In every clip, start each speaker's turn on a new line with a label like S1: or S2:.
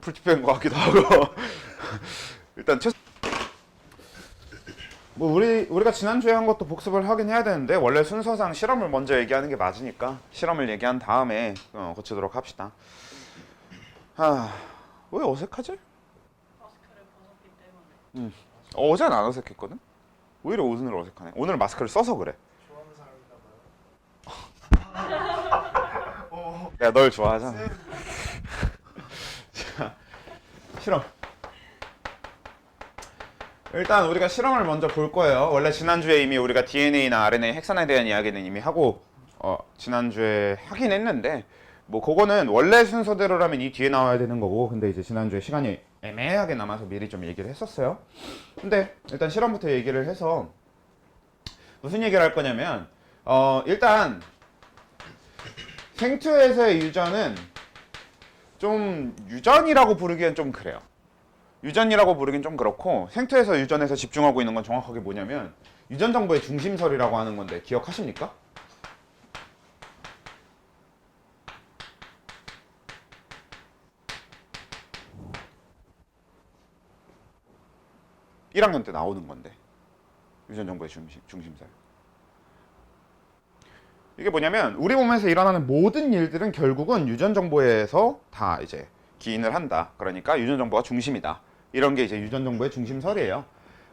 S1: 불티팬 것 같기도 하고. 일단 뭐 우리가 지난주에 한 것도 복습을 하긴 해야 되는데 원래 순서상 실험을 먼저 얘기하는 게 맞으니까 실험을 얘기한 다음에 고치도록 합시다. 왜 어색하지?
S2: 마스크를 벗었기 때문에.
S1: 어제는 안 어색했거든? 오히려 오늘 어색하네. 오늘 마스크를 써서 그래.
S3: 좋아하는 사람인가 봐요.
S1: 내가 널 좋아하잖아. 자, 실험. 일단 우리가 실험을 먼저 볼 거예요. 원래 지난주에 이미 우리가 DNA나 RNA 핵산에 대한 이야기는 이미 하고 지난주에 하긴 했는데 뭐 그거는 원래 순서대로라면 이 뒤에 나와야 되는 거고, 근데 이제 지난주에 시간이 애매하게 남아서 미리 좀 얘기를 했었어요. 근데 일단 실험부터 얘기를 해서 무슨 얘기를 할 거냐면 일단 생투에서의 유전은 좀 유전이라고 부르기엔 좀 그래요. 유전이라고 부르긴 좀 그렇고, 생투에서 유전에서 집중하고 있는 건 정확하게 뭐냐면 유전 정보의 중심설이라고 하는 건데 기억하십니까? (1학년) 때 나오는 건데, 유전 정보의 중심설. 이게 뭐냐면 우리 몸에서 일어나는 모든 일들은 결국은 유전 정보에서 다 이제 기인을 한다. 그러니까 유전 정보가 중심이다. 이런 게 이제 유전 정보의 중심설이에요.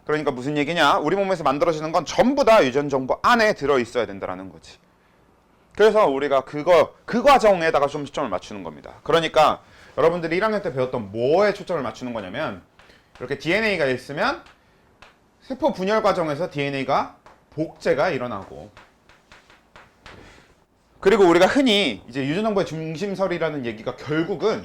S1: 그러니까 무슨 얘기냐? 우리 몸에서 만들어지는 건 전부 다 유전 정보 안에 들어 있어야 된다라는 거지. 그래서 우리가 그 과정에다가 좀 초점을 맞추는 겁니다. 그러니까 여러분들이 1학년 때 배웠던 뭐에 초점을 맞추는 거냐면, 이렇게 DNA가 있으면 세포 분열 과정에서 DNA가 복제가 일어나고, 그리고 우리가 흔히 이제 유전 정보의 중심설이라는 얘기가 결국은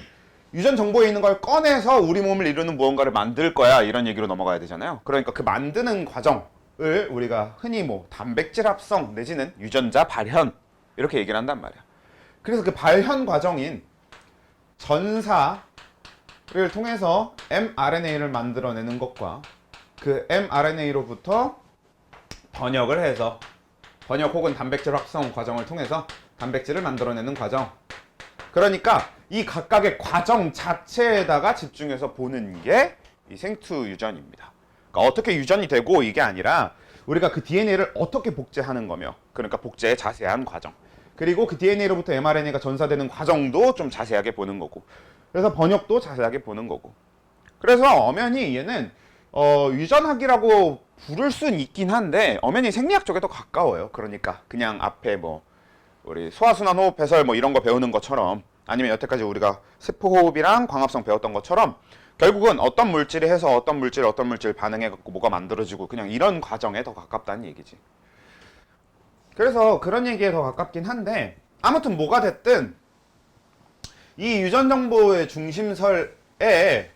S1: 유전 정보에 있는 걸 꺼내서 우리 몸을 이루는 무언가를 만들 거야, 이런 얘기로 넘어가야 되잖아요. 그러니까 그 만드는 과정을 우리가 흔히 뭐 단백질 합성 내지는 유전자 발현 이렇게 얘기를 한단 말이야. 그래서 그 발현 과정인 전사를 통해서 mRNA를 만들어내는 것과 그 mRNA로부터 번역을 해서 번역 혹은 단백질 합성 과정을 통해서 단백질을 만들어내는 과정. 그러니까 이 각각의 과정 자체에다가 집중해서 보는 게 이 생투 유전입니다. 그러니까 어떻게 유전이 되고 이게 아니라 우리가 그 DNA를 어떻게 복제하는 거며, 그러니까 복제의 자세한 과정. 그리고 그 DNA로부터 mRNA가 전사되는 과정도 좀 자세하게 보는 거고, 그래서 번역도 자세하게 보는 거고. 그래서 엄연히 얘는 유전학이라고 부를 순 있긴 한데 엄연히 생리학 쪽에 더 가까워요. 그러니까 그냥 앞에 뭐 우리 소화순환 호흡 배설 뭐 이런 거 배우는 것처럼, 아니면 여태까지 우리가 세포호흡이랑 광합성 배웠던 것처럼 결국은 어떤 물질이 해서 어떤 물질 반응해갖고 뭐가 만들어지고 그냥 이런 과정에 더 가깝다는 얘기지. 그래서 그런 얘기에 더 가깝긴 한데, 아무튼 뭐가 됐든 이 유전 정보의 중심설에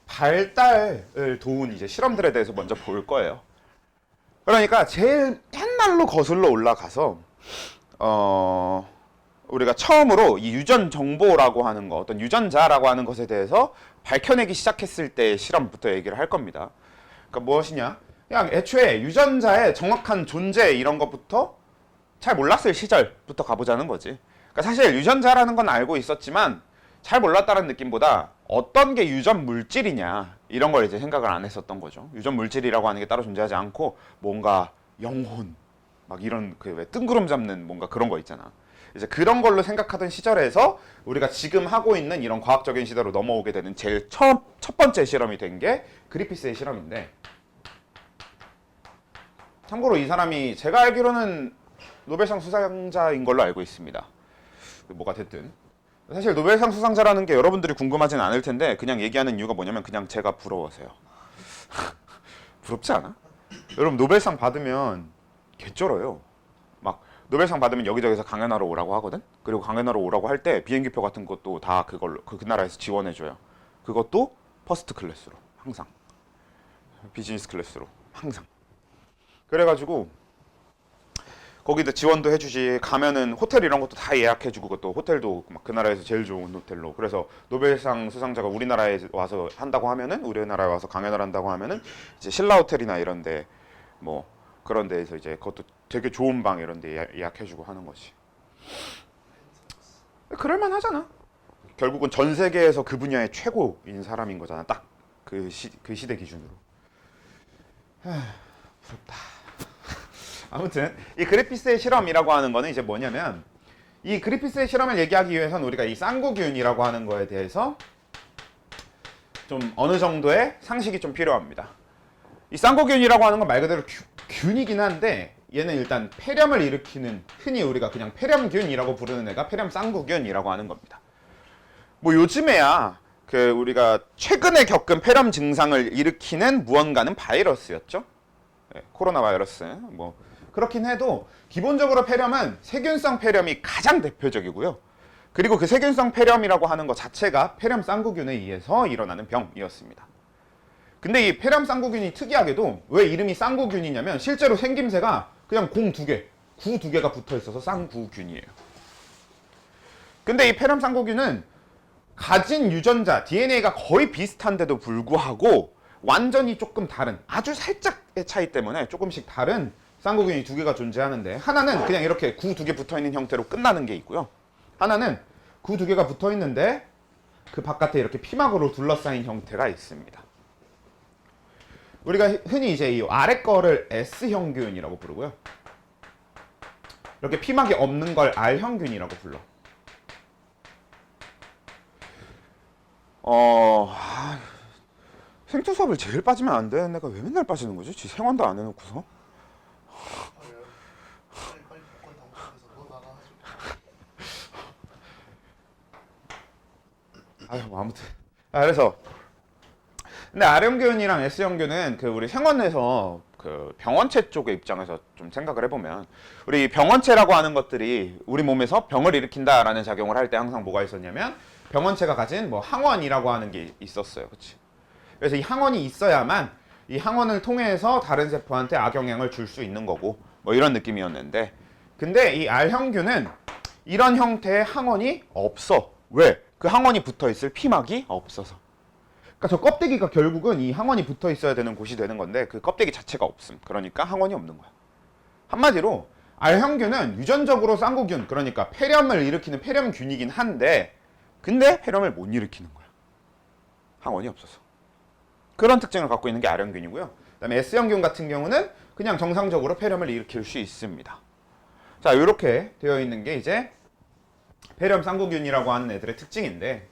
S1: 발달을 도운 이제 실험들에 대해서 먼저 볼 거예요. 그러니까 제일 옛날로 거슬러 올라가서 우리가 처음으로 이 유전 정보라고 하는 거, 어떤 유전자라고 하는 것에 대해서 밝혀내기 시작했을 때의 실험부터 얘기를 할 겁니다. 그러니까 무엇이냐? 그냥 애초에 유전자의 정확한 존재 이런 것부터 잘 몰랐을 시절부터 가보자는 거지. 그러니까 사실 유전자라는 건 알고 있었지만 잘 몰랐다는 느낌보다 어떤 게 유전 물질이냐 이런 걸 이제 생각을 안 했었던 거죠. 유전 물질이라고 하는 게 따로 존재하지 않고 뭔가 영혼 막 이런 그 왜 뜬구름 잡는 뭔가 그런 거 있잖아. 이제 그런 걸로 생각하던 시절에서 우리가 지금 하고 있는 이런 과학적인 시대로 넘어오게 되는 제일 첫 번째 실험이 된 게 그리피스의 실험인데, 참고로 이 사람이 제가 알기로는 노벨상 수상자인 걸로 알고 있습니다. 뭐가 됐든 사실 노벨상 수상자라는 게 여러분들이 궁금하진 않을 텐데 그냥 얘기하는 이유가 뭐냐면 그냥 제가 부러워서요. 부럽지 않아? 여러분 노벨상 받으면 개쩔어요. 막 노벨상 받으면 여기저기서 강연하러 오라고 하거든. 그리고 강연하러 오라고 할 때 비행기표 같은 것도 다 그걸로 그 나라에서 지원해줘요. 그것도 퍼스트 클래스로 항상, 비즈니스 클래스로 항상. 그래가지고 거기다 지원도 해주지, 가면은 호텔 이런 것도 다 예약해주고, 그것도 호텔도 막 그 나라에서 제일 좋은 호텔로. 그래서 노벨상 수상자가 우리나라에 와서 한다고 하면은, 우리나라에 와서 강연을 한다고 하면은 이제 신라 호텔이나 이런데 뭐 그런 데에서 이제 그것도 되게 좋은 방 이런 데 예약해주고 하는 거지. 그럴만 하잖아. 결국은 전 세계에서 그 분야의 최고인 사람인 거잖아. 딱 그 시대 기준으로. 부럽다. 아무튼 이 그리피스의 실험이라고 하는 거는 이제 뭐냐면 이 그리피스의 실험을 얘기하기 위해서는 우리가 이 쌍구균이라고 하는 거에 대해서 좀 어느 정도의 상식이 좀 필요합니다. 이 쌍구균이라고 하는 건 말 그대로 균이긴 한데 얘는 일단 폐렴을 일으키는 흔히 우리가 그냥 폐렴균이라고 부르는 애가 폐렴 쌍구균이라고 하는 겁니다. 뭐 요즘에야 그 우리가 최근에 겪은 폐렴 증상을 일으키는 무언가는 바이러스였죠. 네, 코로나 바이러스. 뭐 그렇긴 해도 기본적으로 폐렴은 세균성 폐렴이 가장 대표적이고요. 그리고 그 세균성 폐렴이라고 하는 것 자체가 폐렴 쌍구균에 의해서 일어나는 병이었습니다. 근데 이 폐렴 쌍구균이 특이하게도 왜 이름이 쌍구균이냐면 실제로 생김새가 그냥 공 두 개, 구 두 개가 붙어 있어서 쌍구균이에요. 근데 이 폐렴 쌍구균은 가진 유전자, DNA가 거의 비슷한데도 불구하고 완전히 조금 다른, 아주 살짝의 차이 때문에 조금씩 다른 쌍구균이 두 개가 존재하는데 하나는 그냥 이렇게 구 두 개 붙어 있는 형태로 끝나는 게 있고요. 하나는 구 두 개가 붙어 있는데 그 바깥에 이렇게 피막으로 둘러싸인 형태가 있습니다. 우리가 흔히 이제 이 아래 거를 S형균이라고 부르고요. 이렇게 피막이 없는 걸 R형균이라고 불러. 생투 수업을 제일 빠지면 안 돼. 내가 왜 맨날 빠지는 거지? 지 생활도 안 해놓고서.
S3: 빨리 복권 당첨돼서 너 나가가지고.
S1: 아유, 뭐 아무튼. 그래서 근데 R형균이랑 S형균은 그 우리 생원에서 그 병원체 쪽의 입장에서 좀 생각을 해보면 우리 병원체라고 하는 것들이 우리 몸에서 병을 일으킨다라는 작용을 할 때 항상 뭐가 있었냐면 병원체가 가진 뭐 항원이라고 하는 게 있었어요. 그렇지? 그래서 이 항원이 있어야만 이 항원을 통해서 다른 세포한테 악영향을 줄 수 있는 거고 뭐 이런 느낌이었는데 근데 이 R형균은 이런 형태의 항원이 없어. 왜? 그 항원이 붙어 있을 피막이 없어서. 그러니까 저 껍데기가 결국은 이 항원이 붙어 있어야 되는 곳이 되는 건데 그 껍데기 자체가 없음. 그러니까 항원이 없는 거야. 한마디로 R형균은 유전적으로 쌍구균, 그러니까 폐렴을 일으키는 폐렴균이긴 한데 근데 폐렴을 못 일으키는 거야. 항원이 없어서. 그런 특징을 갖고 있는 게 R형균이고요. 그다음에 S형균 같은 경우는 그냥 정상적으로 폐렴을 일으킬 수 있습니다. 자, 이렇게 되어 있는 게 이제 폐렴 쌍구균이라고 하는 애들의 특징인데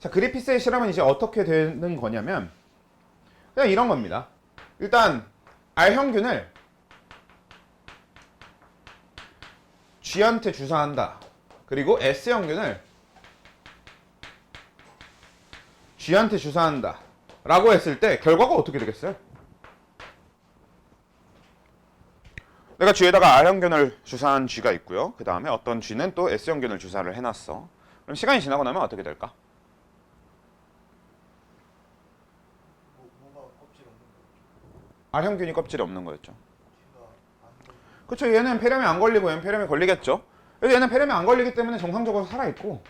S1: 자, 그리피스의 실험은 이제 어떻게 되는 거냐면 그냥 이런 겁니다. 일단 R형균을 G한테 주사한다. 그리고 S형균을 G한테 주사한다 라고 했을 때 결과가 어떻게 되겠어요? 내가 G에다가 R형균을 주사한 G가 있고요. 그 다음에 어떤 G는 또 S형균을 주사를 해놨어. 그럼 시간이 지나고 나면 어떻게 될까?
S3: 뭐가 껍질 없는 거죠?
S1: R형균이 껍질이 없는 거였죠.
S3: 걔가 안 걸려.
S1: 그렇죠. 얘는 폐렴에 안 걸리고 얘는 폐렴에 걸리겠죠. 그래서 얘는 폐렴에 안 걸리기 때문에 정상적으로 살아있고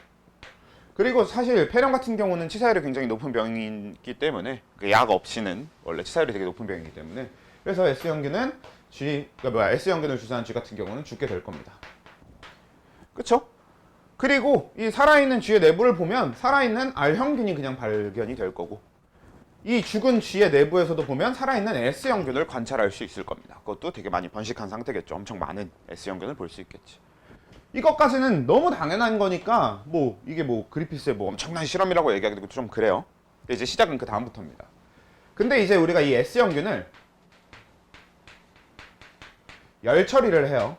S1: 그리고 사실 폐렴 같은 경우는 치사율이 굉장히 높은 병이기 때문에 그 약 없이는 원래 치사율이 되게 높은 병이기 때문에 그래서 S형균은 S형균을 주사한 G 같은 경우는 죽게 될 겁니다. 그렇죠? 그리고 이 살아있는 G의 내부를 보면 살아있는 R형균이 그냥 발견이 될 거고 이 죽은 G의 내부에서도 보면 살아있는 S형균을 관찰할 수 있을 겁니다. 그것도 되게 많이 번식한 상태겠죠. 엄청 많은 S형균을 볼 수 있겠지. 이것까지는 너무 당연한 거니까 뭐 이게 뭐 그리피스의 뭐 엄청난 실험이라고 얘기하기도 좀 그래요. 근데 이제 시작은 그 다음부터입니다. 근데 이제 우리가 이 S형균을 열 처리를 해요.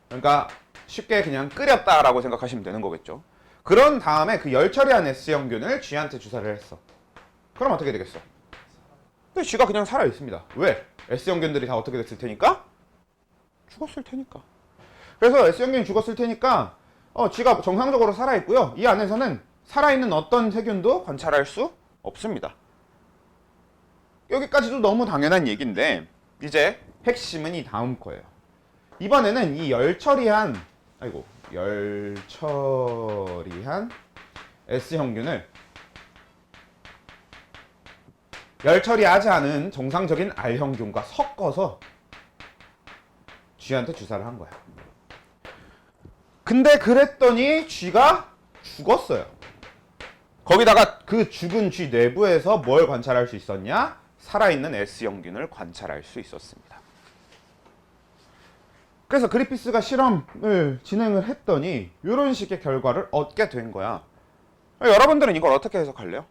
S1: 그러니까 쉽게 그냥 끓였다라고 생각하시면 되는 거겠죠. 그런 다음에 그 열 처리한 S형균을 G한테 주사를 했어. 그럼 어떻게 되겠어? 근데 G가 그냥 살아 있습니다. 왜? S형균들이 다 어떻게 됐을 테니까? 죽었을 테니까. 그래서 S형균이 죽었을 테니까 G가 정상적으로 살아있고요. 이 안에서는 살아있는 어떤 세균도 관찰할 수 없습니다. 여기까지도 너무 당연한 얘기인데 이제 핵심은 이 다음 거예요. 이번에는 이 열 처리한 S형균을 열 처리하지 않은 정상적인 R형균과 섞어서 G한테 주사를 한 거야. 근데 그랬더니 쥐가 죽었어요. 거기다가 그 죽은 쥐 내부에서 뭘 관찰할 수 있었냐? 살아있는 S형균을 관찰할 수 있었습니다. 그래서 그리피스가 실험을 진행을 했더니 이런 식의 결과를 얻게 된 거야. 여러분들은 이걸 어떻게 해석할래요?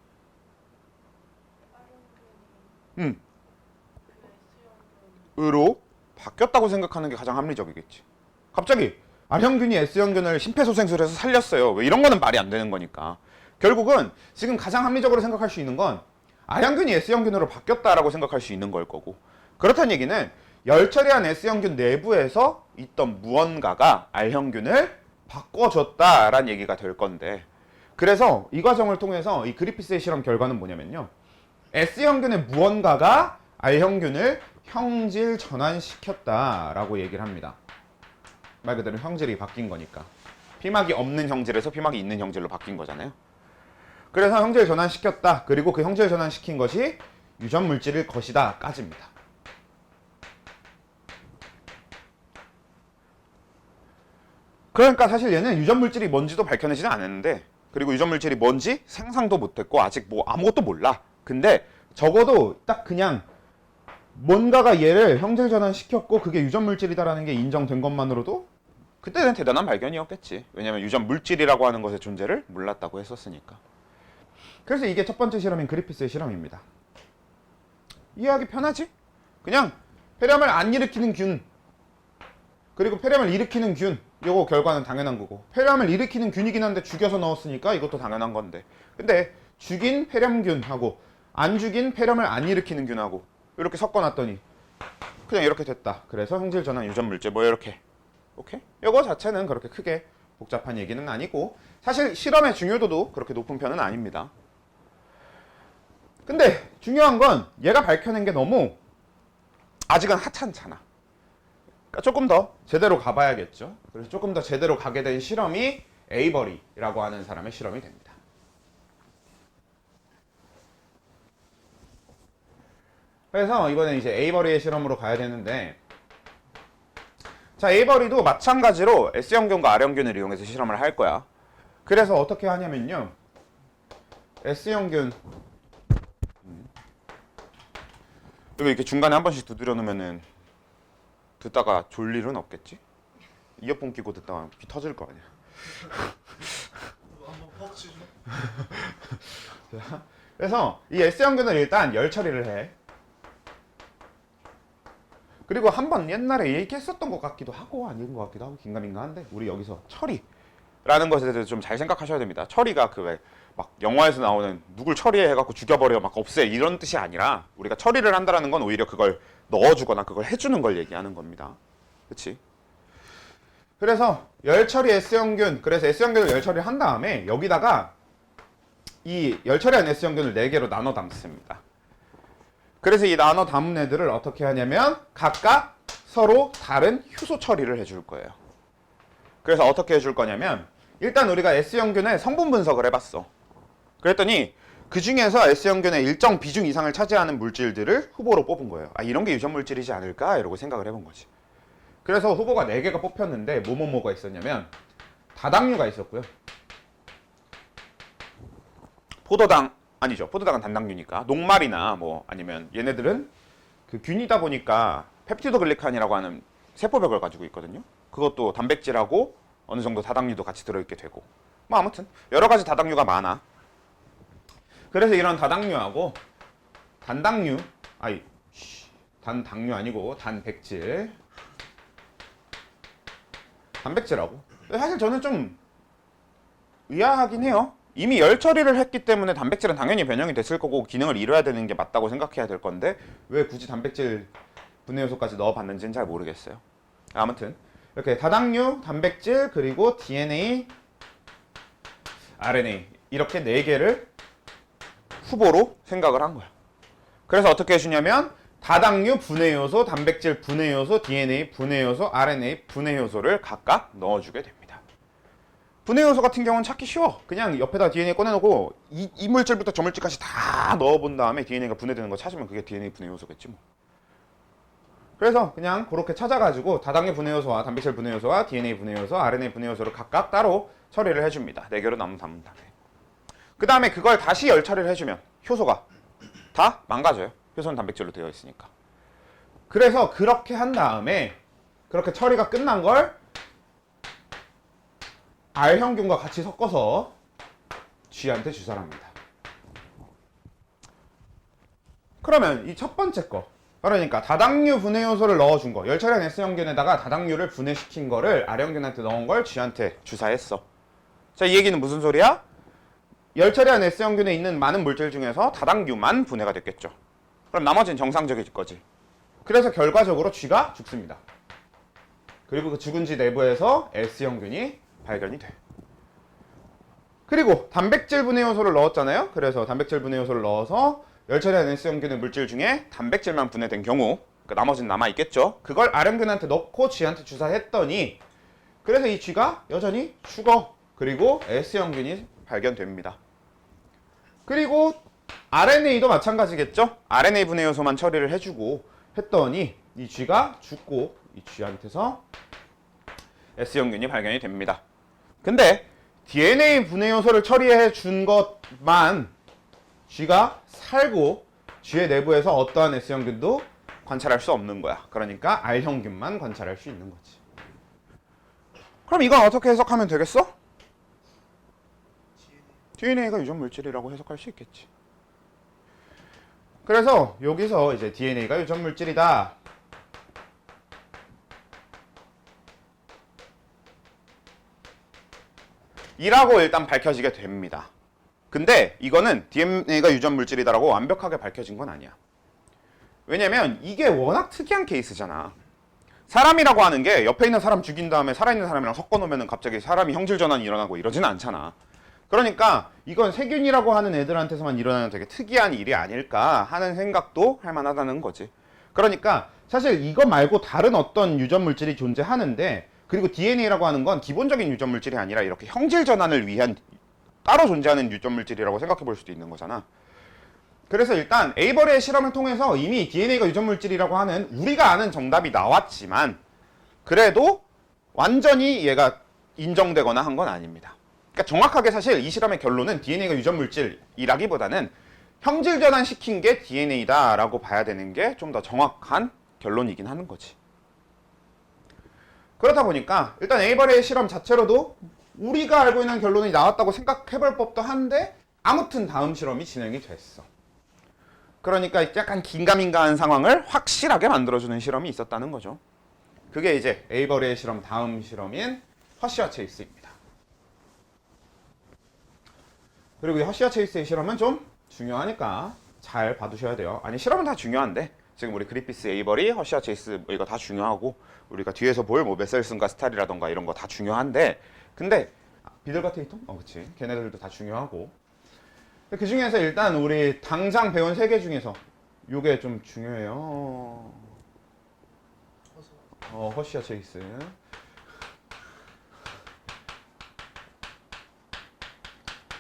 S1: 으로 바뀌었다고 생각하는 게 가장 합리적이겠지. 갑자기 R형균이 S형균을 심폐소생술해서 살렸어요. 왜 이런 거는 말이 안 되는 거니까. 결국은 지금 가장 합리적으로 생각할 수 있는 건 R형균이 S형균으로 바뀌었다라고 생각할 수 있는 걸 거고. 그렇다는 얘기는 열 처리한 S형균 내부에서 있던 무언가가 R형균을 바꿔줬다라는 얘기가 될 건데, 그래서 이 과정을 통해서 이 그리피스의 실험 결과는 뭐냐면요, S형균의 무언가가 R형균을 형질 전환시켰다라고 얘기를 합니다. 말 그대로 형질이 바뀐 거니까. 피막이 없는 형질에서 피막이 있는 형질로 바뀐 거잖아요. 그래서 형질 전환시켰다. 그리고 그 형질 전환시킨 것이 유전 물질일 것이다 까지입니다. 그러니까 사실 얘는 유전 물질이 뭔지도 밝혀내지는 않았는데, 그리고 유전 물질이 뭔지 상상도 못했고 아직 뭐 아무것도 몰라. 근데 적어도 딱 그냥 뭔가가 얘를 형질 전환시켰고 그게 유전 물질이다라는 게 인정된 것만으로도 그때는 대단한 발견이었겠지. 왜냐면 유전 물질이라고 하는 것의 존재를 몰랐다고 했었으니까. 그래서 이게 첫 번째 실험인 그리피스의 실험입니다. 이해하기 편하지? 그냥 폐렴을 안 일으키는 균, 그리고 폐렴을 일으키는 균, 요거 결과는 당연한 거고, 폐렴을 일으키는 균이긴 한데 죽여서 넣었으니까 이것도 당연한 건데, 근데 죽인 폐렴균하고 안 죽인 폐렴을 안 일으키는 균하고 이렇게 섞어놨더니 그냥 이렇게 됐다. 그래서 형질 전환 유전 물질 뭐 이렇게. 오케이? 이거 자체는 그렇게 크게 복잡한 얘기는 아니고, 사실 실험의 중요도도 그렇게 높은 편은 아닙니다. 근데 중요한 건 얘가 밝혀낸 게 너무 아직은 하찮잖아. 그러니까 조금 더 제대로 가봐야겠죠. 그래서 조금 더 제대로 가게 된 실험이 에이버리라고 하는 사람의 실험이 됩니다. 그래서 이번에 이제 에이버리의 실험으로 가야 되는데, 자, 에이버리도 마찬가지로 S형균과 R형균을 이용해서 실험을 할 거야. 그래서 어떻게 하냐면요, S형균 이거 이렇게 중간에 한 번씩 두드려 놓으면은 듣다가 졸 일은 없겠지? 이어폰 끼고 듣다가 귀 터질 거 아니야.
S3: 한번 퍽 치죠.
S1: 그래서 이 S형균을 일단 열 처리를 해. 그리고 한번 옛날에 얘기했었던 것 같기도 하고 아닌 것 같기도 하고 긴가민가한데, 우리 여기서 처리라는 것에 대해서 좀 잘 생각하셔야 됩니다. 처리가 그 왜 막 영화에서 나오는 누굴 처리해 해갖고 죽여버려 막 없애 이런 뜻이 아니라, 우리가 처리를 한다라는 건 오히려 그걸 넣어주거나 그걸 해주는 걸 얘기하는 겁니다. 그치? 그래서 열 처리 S형균, 그래서 S형균을 열 처리를 한 다음에 여기다가 이 열 처리한 S형균을 4개로 나눠 담습니다. 그래서 이 나눠 담은 애들을 어떻게 하냐면 각각 서로 다른 효소 처리를 해줄 거예요. 그래서 어떻게 해줄 거냐면, 일단 우리가 S형균의 성분 분석을 해봤어. 그랬더니 그 중에서 S형균의 일정 비중 이상을 차지하는 물질들을 후보로 뽑은 거예요. 아, 이런 게 유전 물질이지 않을까? 이러고 생각을 해본 거지. 그래서 후보가 4개가 뽑혔는데 뭐가 있었냐면, 다당류가 있었고요. 포도당, 아니죠. 포도당은 단당류니까. 녹말이나 뭐 아니면 얘네들은 그 균이다 보니까 펩티도글리칸이라고 하는 세포벽을 가지고 있거든요. 그것도 단백질하고 어느 정도 다당류도 같이 들어있게 되고, 뭐 아무튼 여러 가지 다당류가 많아. 그래서 이런 다당류하고 단당류, 단당류 아니고 단백질, 단백질하고, 사실 저는 좀 의아하긴 해요. 이미 열 처리를 했기 때문에 단백질은 당연히 변형이 됐을 거고 기능을 이뤄야 되는 게 맞다고 생각해야 될 건데, 왜 굳이 단백질 분해 요소까지 넣어봤는지는 잘 모르겠어요. 아무튼 이렇게 다당류, 단백질, 그리고 DNA, RNA 이렇게 4개를 후보로 생각을 한 거야. 그래서 어떻게 해주냐면, 다당류 분해 요소, 단백질 분해 요소, DNA 분해 요소, RNA 분해 요소를 각각 넣어주게 됩니다. 분해 요소 같은 경우는 찾기 쉬워. 그냥 옆에다 DNA 꺼내놓고 이 물질부터 저 물질까지 다 넣어본 다음에 DNA가 분해되는 거 찾으면 그게 DNA 분해 요소겠지 뭐. 그래서 그냥 그렇게 찾아가지고 다당류 분해 요소와 단백질 분해 요소와 DNA 분해 요소, RNA 분해 요소를 각각 따로 처리를 해줍니다. 4개로 남은 다음에. 그 다음에 그걸 다시 열 처리를 해주면 효소가 다 망가져요. 효소는 단백질로 되어 있으니까. 그래서 그렇게 한 다음에 그렇게 처리가 끝난 걸 R형균과 같이 섞어서 G한테 주사를 합니다. 그러면 이 첫 번째 거, 그러니까 다당류 분해 요소를 넣어준 거, 열처리한 S형균에다가 다당류를 분해시킨 거를 R형균한테 넣은 걸 G한테 주사했어. 자, 이 얘기는 무슨 소리야? 열처리한 S형균에 있는 많은 물질 중에서 다당류만 분해가 됐겠죠. 그럼 나머지는 정상적일 거지. 그래서 결과적으로 G가 죽습니다. 그리고 그 죽은 G 내부에서 S형균이 발견이 돼. 그리고 단백질 분해 요소를 넣었잖아요. 그래서 단백질 분해 요소를 넣어서 열처리한 S형균의 물질 중에 단백질만 분해된 경우, 그러니까 나머지는 남아있겠죠. 그걸 R형균한테 넣고 G한테 주사했더니 그래서 이 G가 여전히 죽어. 그리고 S형균이 발견됩니다. 그리고 RNA도 마찬가지겠죠. RNA 분해 요소만 처리를 해주고 했더니 이 G가 죽고 이 G한테서 S형균이 발견이 됩니다. 근데 DNA 분해 요소를 처리해 준 것만 G가 살고 G의 내부에서 어떠한 S형균도 관찰할 수 없는 거야. 그러니까 R형균만 관찰할 수 있는 거지. 그럼 이건 어떻게 해석하면 되겠어? DNA가 유전 물질이라고 해석할 수 있겠지. 그래서 여기서 이제 DNA가 유전 물질이다. 이라고 일단 밝혀지게 됩니다. 근데 이거는 DNA가 유전 물질이다라고 완벽하게 밝혀진 건 아니야. 왜냐면 이게 워낙 특이한 케이스잖아. 사람이라고 하는 게 옆에 있는 사람 죽인 다음에 살아있는 사람이랑 섞어놓으면 갑자기 사람이 형질 전환이 일어나고 이러진 않잖아. 그러니까 이건 세균이라고 하는 애들한테서만 일어나는 되게 특이한 일이 아닐까 하는 생각도 할 만하다는 거지. 그러니까 사실 이거 말고 다른 어떤 유전 물질이 존재하는데, 그리고 DNA라고 하는 건 기본적인 유전 물질이 아니라 이렇게 형질 전환을 위한 따로 존재하는 유전 물질이라고 생각해 볼 수도 있는 거잖아. 그래서 일단 에이버리의 실험을 통해서 이미 DNA가 유전 물질이라고 하는 우리가 아는 정답이 나왔지만 그래도 완전히 얘가 인정되거나 한 건 아닙니다. 그러니까 정확하게 사실 이 실험의 결론은 DNA가 유전 물질이라기보다는 형질 전환시킨 게 DNA다라고 봐야 되는 게 좀 더 정확한 결론이긴 하는 거지. 그렇다 보니까 일단 에이버리의 실험 자체로도 우리가 알고 있는 결론이 나왔다고 생각해 볼 법도 한데 아무튼 다음 실험이 진행이 됐어. 그러니까 약간 긴가민가한 상황을 확실하게 만들어주는 실험이 있었다는 거죠. 그게 이제 에이버리의 실험 다음 실험인 허쉬와 체이스입니다. 그리고 이 허쉬와 체이스의 실험은 좀 중요하니까 잘 봐두셔야 돼요. 아니, 실험은 다 중요한데 지금 우리 그리피스, 에이버리, 허쉬와 체이스 이거 다 중요하고 우리가 뒤에서 볼 뭐 메셀슨과 스탈이라던가 이런 거 다 중요한데, 근데 비들과 테이텀? 그치. 걔네들도 다 중요하고. 그 중에서 일단 우리 당장 배운 3개 중에서 요게 좀 중요해요. 허쉬와 체이스.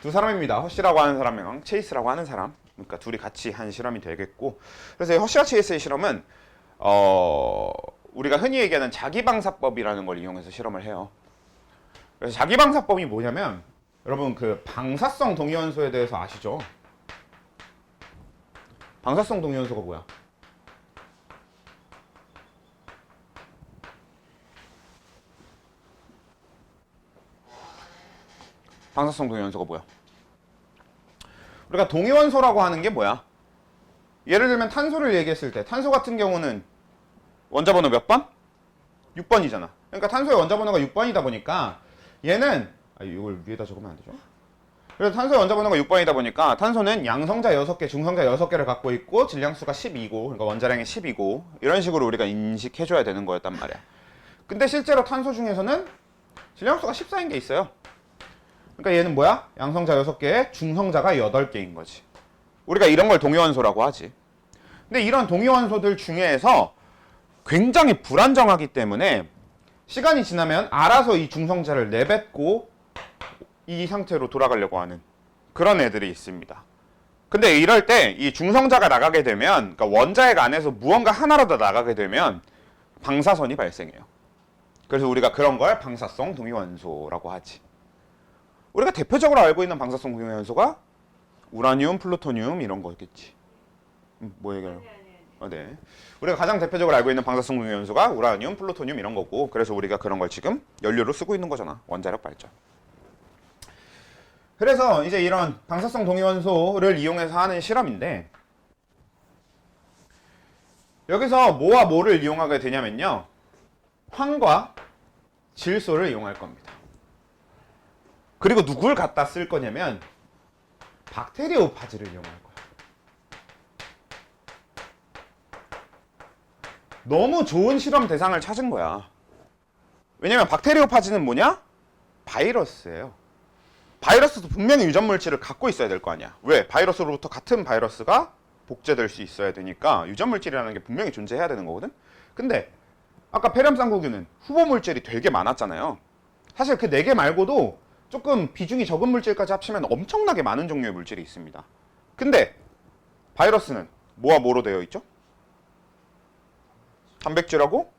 S1: 두 사람입니다. 허쉬라고 하는 사람이랑 체이스라고 하는 사람. 그러니까 둘이 같이 한 실험이 되겠고. 그래서 이 허쉬와 체이스의 실험은 우리가 흔히 얘기하는 자기방사법이라는 걸 이용해서 실험을 해요. 그래서 자기방사법이 뭐냐면, 여러분 그 방사성 동위원소에 대해서 아시죠? 방사성 동위원소가 뭐야? 방사성 동위원소가 뭐야? 우리가 동위원소라고 하는 게 뭐야? 예를 들면 탄소를 얘기했을 때 탄소 같은 경우는 원자번호 몇 번? 6번이잖아. 그러니까 탄소의 원자번호가 6번이다 보니까 얘는 이걸 위에다 적으면 안 되죠? 그래서 탄소의 원자번호가 6번이다 보니까 탄소는 양성자 6개, 중성자 6개를 갖고 있고 질량수가 12고, 그러니까 원자량이 10이고 이런 식으로 우리가 인식해줘야 되는 거였단 말이야. 근데 실제로 탄소 중에서는 질량수가 14인 게 있어요. 그러니까 얘는 뭐야? 양성자 6개에 중성자가 8개인 거지. 우리가 이런 걸 동위원소라고 하지. 근데 이런 동위원소들 중에서 굉장히 불안정하기 때문에 시간이 지나면 알아서 이 중성자를 내뱉고 이 상태로 돌아가려고 하는 그런 애들이 있습니다. 근데 이럴 때 이 중성자가 나가게 되면, 그러니까 원자핵 안에서 무언가 하나라도 나가게 되면 방사선이 발생해요. 그래서 우리가 그런 걸 방사성 동위원소라고 하지. 우리가 대표적으로 알고 있는 방사성 동위원소가 우라늄, 플루토늄 이런 거겠지. 뭐 얘기해요? 네. 우리가 가장 대표적으로 알고 있는 방사성 동위원소가 우라늄, 플루토늄 이런 거고, 그래서 우리가 그런 걸 지금 연료로 쓰고 있는 거잖아. 원자력 발전. 그래서 이제 이런 방사성 동위원소를 이용해서 하는 실험인데, 여기서 뭐와 뭐를 이용하게 되냐면요, 황과 질소를 이용할 겁니다. 그리고 누굴 갖다 쓸 거냐면 박테리오파즈를 이용할 거예요. 너무 좋은 실험 대상을 찾은 거야. 왜냐면 박테리오파즈는 뭐냐? 바이러스예요. 바이러스도 분명히 유전 물질을 갖고 있어야 될 거 아니야. 왜? 바이러스로부터 같은 바이러스가 복제될 수 있어야 되니까 유전 물질이라는 게 분명히 존재해야 되는 거거든. 근데 아까 폐렴상구균은 후보 물질이 되게 많았잖아요. 사실 그 4개 말고도 조금 비중이 적은 물질까지 합치면 엄청나게 많은 종류의 물질이 있습니다. 근데 바이러스는 뭐와 뭐로 되어 있죠? 단백질하고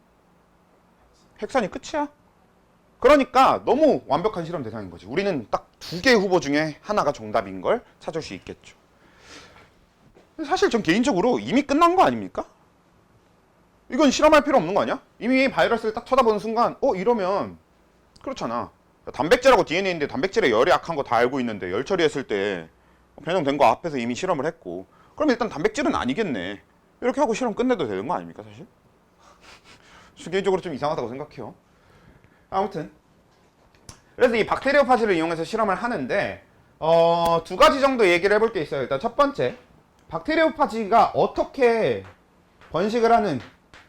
S1: 핵산이 끝이야. 그러니까 너무 완벽한 실험 대상인 거지. 우리는 딱 2개의 후보 중에 하나가 정답인 걸 찾을 수 있겠죠. 사실 전 개인적으로 이미 끝난 거 아닙니까? 이건 실험할 필요 없는 거 아니야? 이미 바이러스를 딱 쳐다보는 순간 이러면 그렇잖아. 단백질하고 DNA인데 단백질에 열이 약한 거 다 알고 있는데 열 처리했을 때 변형된 거 앞에서 이미 실험을 했고, 그럼 일단 단백질은 아니겠네. 이렇게 하고 실험 끝내도 되는 거 아닙니까 사실? 개인적으로 좀 이상하다고 생각해요. 아무튼 그래서 이 박테리오파즈를 이용해서 실험을 하는데 2가지 정도 얘기를 해볼 게 있어요. 일단 첫 번째, 박테리오파즈가 어떻게 번식을 하는,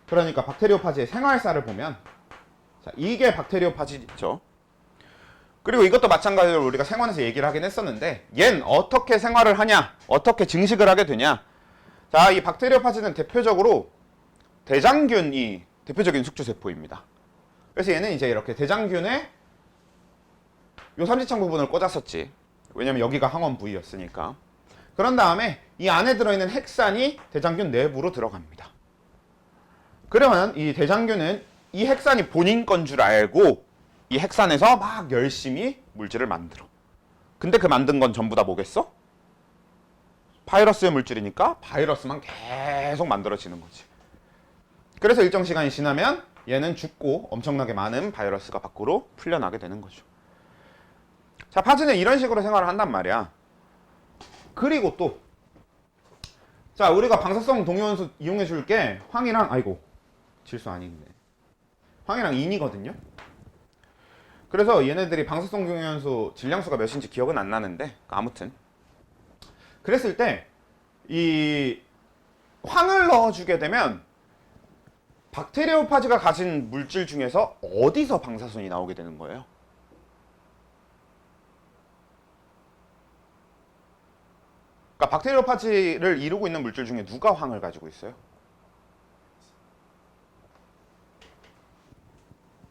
S1: 그러니까 박테리오파즈의 생활사를 보면, 자, 이게 박테리오파즈죠. 그리고 이것도 마찬가지로 우리가 생원에서 얘기를 하긴 했었는데, 얜 어떻게 생활을 하냐, 어떻게 증식을 하게 되냐. 자, 이 박테리오파즈는 대표적으로 대장균이 대표적인 숙주세포입니다. 그래서 얘는 이제 이렇게 대장균에 요 삼지창 부분을 꽂았었지. 왜냐면 여기가 항원 부위였으니까. 그런 다음에 이 안에 들어있는 핵산이 대장균 내부로 들어갑니다. 그러면 이 대장균은 이 핵산이 본인 건 줄 알고 이 핵산에서 막 열심히 물질을 만들어. 근데 그 만든 건 전부 다 뭐겠어? 바이러스의 물질이니까 바이러스만 계속 만들어지는 거지. 그래서 일정 시간이 지나면 얘는 죽고 엄청나게 많은 바이러스가 밖으로 풀려나게 되는 거죠. 자, 파즈는 이런 식으로 생활을 한단 말이야. 그리고 또, 자, 우리가 방사성 동위원소 이용해 줄게 황이랑, 아이고, 질소 아닌데, 황이랑 인이거든요. 그래서 얘네들이 방사성 동위원소 질량수가 몇인지 기억은 안 나는데, 아무튼 그랬을 때 이 황을 넣어주게 되면 박테리오파즈가 가진 물질 중에서 어디서 방사선이 나오게 되는 거예요? 그러니까 박테리오파즈를 이루고 있는 물질 중에 누가 황을 가지고 있어요?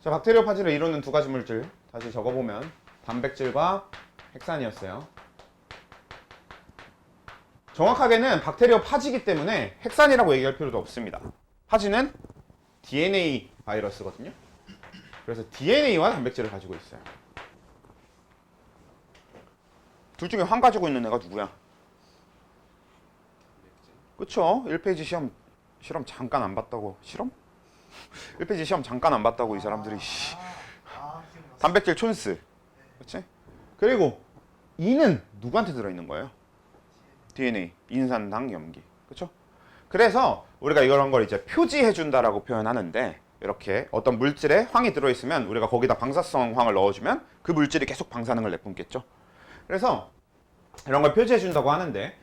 S1: 자, 박테리오파즈를 이루는 2가지 물질 다시 적어보면 단백질과 핵산이었어요. 정확하게는 박테리오파즈이기 때문에 핵산이라고 얘기할 필요도 없습니다. 파즈는 DNA 바이러스거든요. 그래서 DNA와 단백질을 가지고 있어요. 둘 중에 황 가지고 있는 애가 누구야? 그쵸? 1페이지 실험 잠깐 안 봤다고. 실험? 1페이지 시험 잠깐 안 봤다고 이 사람들이.
S3: 기억났어.
S1: 단백질 촌스. 그치? 그리고 E는 누구한테 들어있는 거예요? DNA, 인산당 염기. 그쵸? 그래서 우리가 이런 걸 이제 표지해 준다라고 표현하는데, 이렇게 어떤 물질에 황이 들어있으면 우리가 거기다 방사성 황을 넣어주면 그 물질이 계속 방사능을 내뿜겠죠. 그래서 이런 걸 표지해 준다고 하는데,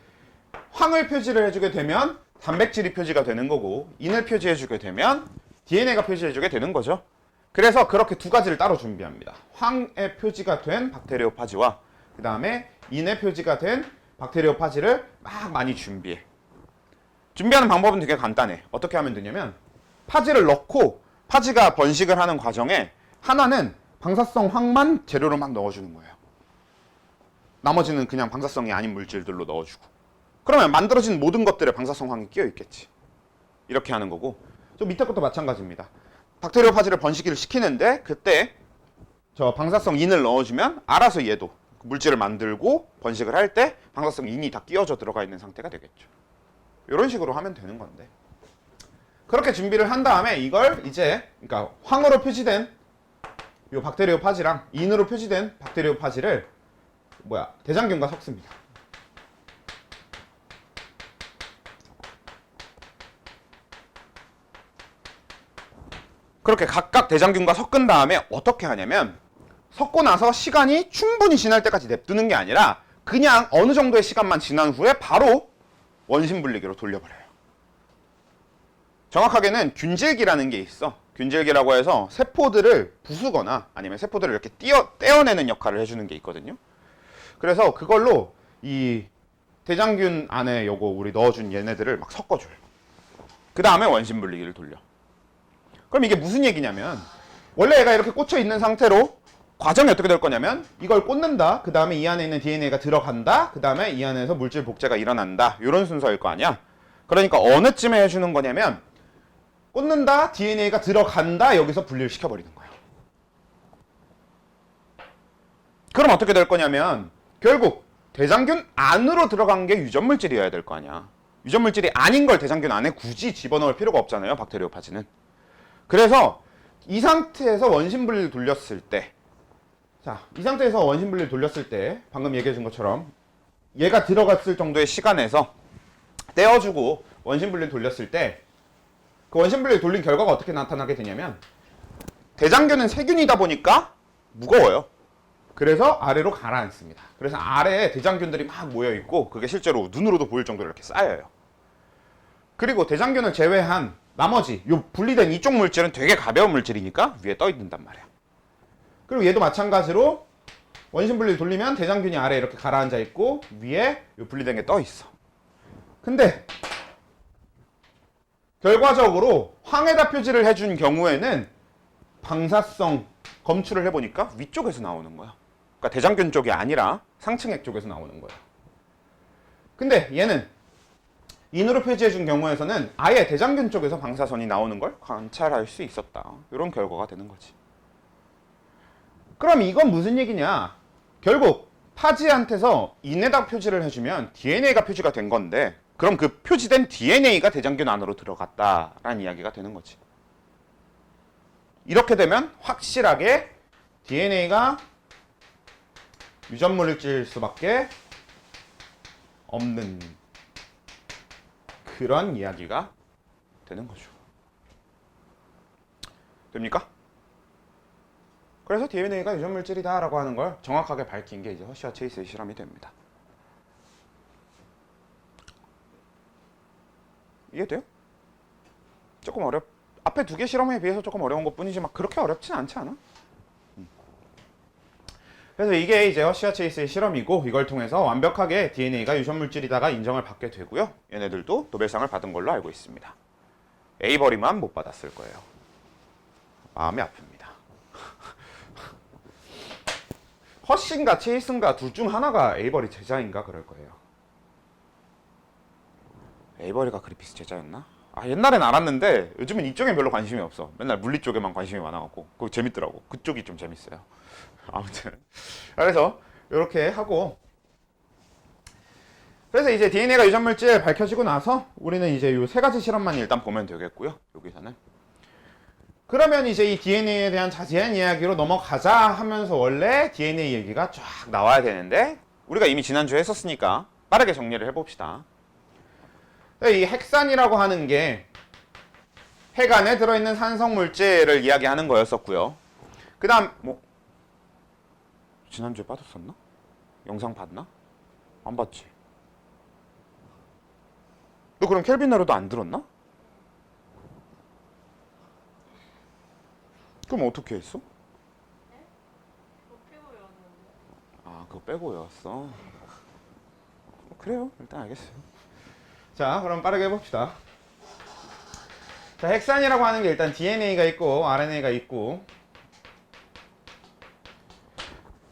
S1: 황을 표지를 해주게 되면 단백질이 표지가 되는 거고, 인을 표지해 주게 되면 DNA가 표지해 주게 되는 거죠. 그래서 그렇게 2가지를 따로 준비합니다. 황의 표지가 된 박테리오파즈와 그 다음에 인의 표지가 된 박테리오파즈를 막 많이 준비해. 준비하는 방법은 되게 간단해. 어떻게 하면 되냐면, 파즈를 넣고 파즈가 번식을 하는 과정에 하나는 방사성 황만 재료로 막 넣어주는 거예요. 나머지는 그냥 방사성이 아닌 물질들로 넣어주고. 그러면 만들어진 모든 것들에 방사성 황이 끼어 있겠지. 이렇게 하는 거고, 저 밑에 것도 마찬가지입니다. 박테리오파지를 번식을 시키는데 그때 저 방사성 인을 넣어주면 알아서 얘도 물질을 만들고 번식을 할 때 방사성 인이 다 끼워져 들어가 있는 상태가 되겠죠. 이런 식으로 하면 되는 건데 그렇게 준비를 한 다음에 이걸 이제 그러니까 황으로 표시된 이 박테리오파지랑 인으로 표시된 박테리오파지를 대장균과 섞습니다. 그렇게 각각 대장균과 섞은 다음에 어떻게 하냐면 섞고 나서 시간이 충분히 지날 때까지 냅두는 게 아니라 그냥 어느 정도의 시간만 지난 후에 바로 원심 분리기로 돌려버려요. 정확하게는 균질기라는 게 있어. 균질기라고 해서 세포들을 부수거나 아니면 세포들을 이렇게 떼어내는 역할을 해주는 게 있거든요. 그래서 그걸로 이 대장균 안에 요거 우리 넣어준 얘네들을 막 섞어줘요. 그 다음에 원심 분리기를 돌려. 그럼 이게 무슨 얘기냐면 원래 얘가 이렇게 꽂혀 있는 상태로 과정이 어떻게 될 거냐면 이걸 꽂는다. 그 다음에 이 안에 있는 DNA가 들어간다. 그 다음에 이 안에서 물질 복제가 일어난다. 이런 순서일 거 아니야. 그러니까 어느쯤에 해주는 거냐면 꽂는다. DNA가 들어간다. 여기서 분리를 시켜버리는 거야. 그럼 어떻게 될 거냐면 결국 대장균 안으로 들어간 게 유전물질이어야 될 거 아니야. 유전물질이 아닌 걸 대장균 안에 굳이 집어넣을 필요가 없잖아요. 박테리오파지는. 그래서 이 상태에서 원심 분리를 돌렸을 때 이 상태에서 원심 분리를 돌렸을 때 방금 얘기해 준 것처럼 얘가 들어갔을 정도의 시간에서 떼어주고 원심 분리를 돌렸을 때 그 원심 분리를 돌린 결과가 어떻게 나타나게 되냐면 대장균은 세균이다 보니까 무거워요. 그래서 아래로 가라앉습니다. 그래서 아래에 대장균들이 막 모여 있고 그게 실제로 눈으로도 보일 정도로 이렇게 쌓여요. 그리고 대장균을 제외한 나머지 요 분리된 이쪽 물질은 되게 가벼운 물질이니까 위에 떠 있는단 말이야. 그리고 얘도 마찬가지로 원심 분리를 돌리면 대장균이 아래에 이렇게 가라앉아 있고 위에 요 분리된 게 떠 있어. 근데 결과적으로 황에다 표시를 해준 경우에는 방사성 검출을 해보니까 위쪽에서 나오는 거야. 그러니까 대장균 쪽이 아니라 상층액 쪽에서 나오는 거야. 근데 얘는 인으로 표시해준 경우에서는 아예 대장균 쪽에서 방사선이 나오는 걸 관찰할 수 있었다. 이런 결과가 되는 거지. 그럼 이건 무슨 얘기냐? 결국 파지한테서 인에다 표시를 해주면 DNA가 표시가 된 건데 그럼 그 표시된 DNA가 대장균 안으로 들어갔다라는 이야기가 되는 거지. 이렇게 되면 확실하게 DNA가 유전물질일 수밖에 없는 그런 이야기가 되는 거죠. 됩니까? 그래서 DNA가 유전물질이다라고 하는 걸 정확하게 밝힌 게 이제 허쉬와 체이스의 실험이 됩니다. 이해돼요? 조금 앞에 두 개 실험에 비해서 조금 어려운 것 뿐이지 막 그렇게 어렵진 않지 않아? 그래서 이게 이제 허쉬와 체이스의 실험이고 이걸 통해서 완벽하게 DNA가 유전물질이다가 인정을 받게 되고요. 얘네들도 노벨상을 받은 걸로 알고 있습니다. 에이버리만 못 받았을 거예요. 마음이 아픕니다. 허쉬인가 체이스인가 둘 중 하나가 에이버리 제자인가 그럴 거예요. 에이버리가 그리피스 제자였나? 옛날엔 알았는데 요즘은 이쪽엔 별로 관심이 없어. 맨날 물리 쪽에만 관심이 많아갖고 그거 재밌더라고. 그쪽이 좀 재밌어요. 아무튼 그래서 이렇게 하고 그래서 이제 DNA가 유전물질 밝혀지고 나서 우리는 이제 요 세 가지 실험만 일단 보면 되겠고요. 여기서는 그러면 이제 이 DNA에 대한 자세한 이야기로 넘어가자 하면서 원래 DNA 얘기가 쫙 나와야 되는데 우리가 이미 지난주에 했었으니까 빠르게 정리를 해봅시다. 이 핵산이라고 하는 게 핵 안에 들어있는 산성물질을 이야기하는 거였었고요. 그 다음 지난주에 빠졌었나? 영상 봤나? 안 봤지? 너 그럼 켈빈나로도 안 들었나? 그럼 어떻게 했어?
S2: 그거 피고 외웠는데.
S1: 그거 빼고 외웠어. 그래요. 일단 알겠어요. 자, 그럼 빠르게 해봅시다. 자, 핵산이라고 하는 게 일단 DNA가 있고 RNA가 있고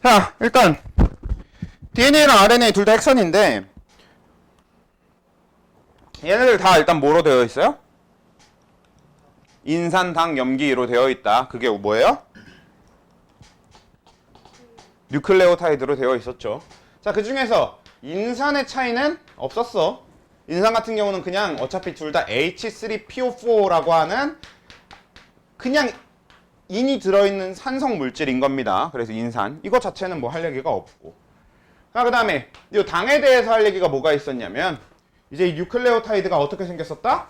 S1: 자, 일단 DNA랑 RNA 둘 다 핵산인데 얘네들 다 일단 뭐로 되어 있어요? 인산당 염기로 되어 있다. 그게 뭐예요? 뉴클레오타이드로 되어 있었죠. 자, 그 중에서 인산의 차이는 없었어. 인산 같은 경우는 그냥 어차피 둘 다 H3PO4라고 하는 그냥 인이 들어있는 산성 물질인 겁니다. 그래서 인산. 이거 자체는 뭐 할 얘기가 없고. 자, 그 다음에 이 당에 대해서 할 얘기가 뭐가 있었냐면 이제 이 뉴클레오타이드가 어떻게 생겼었다?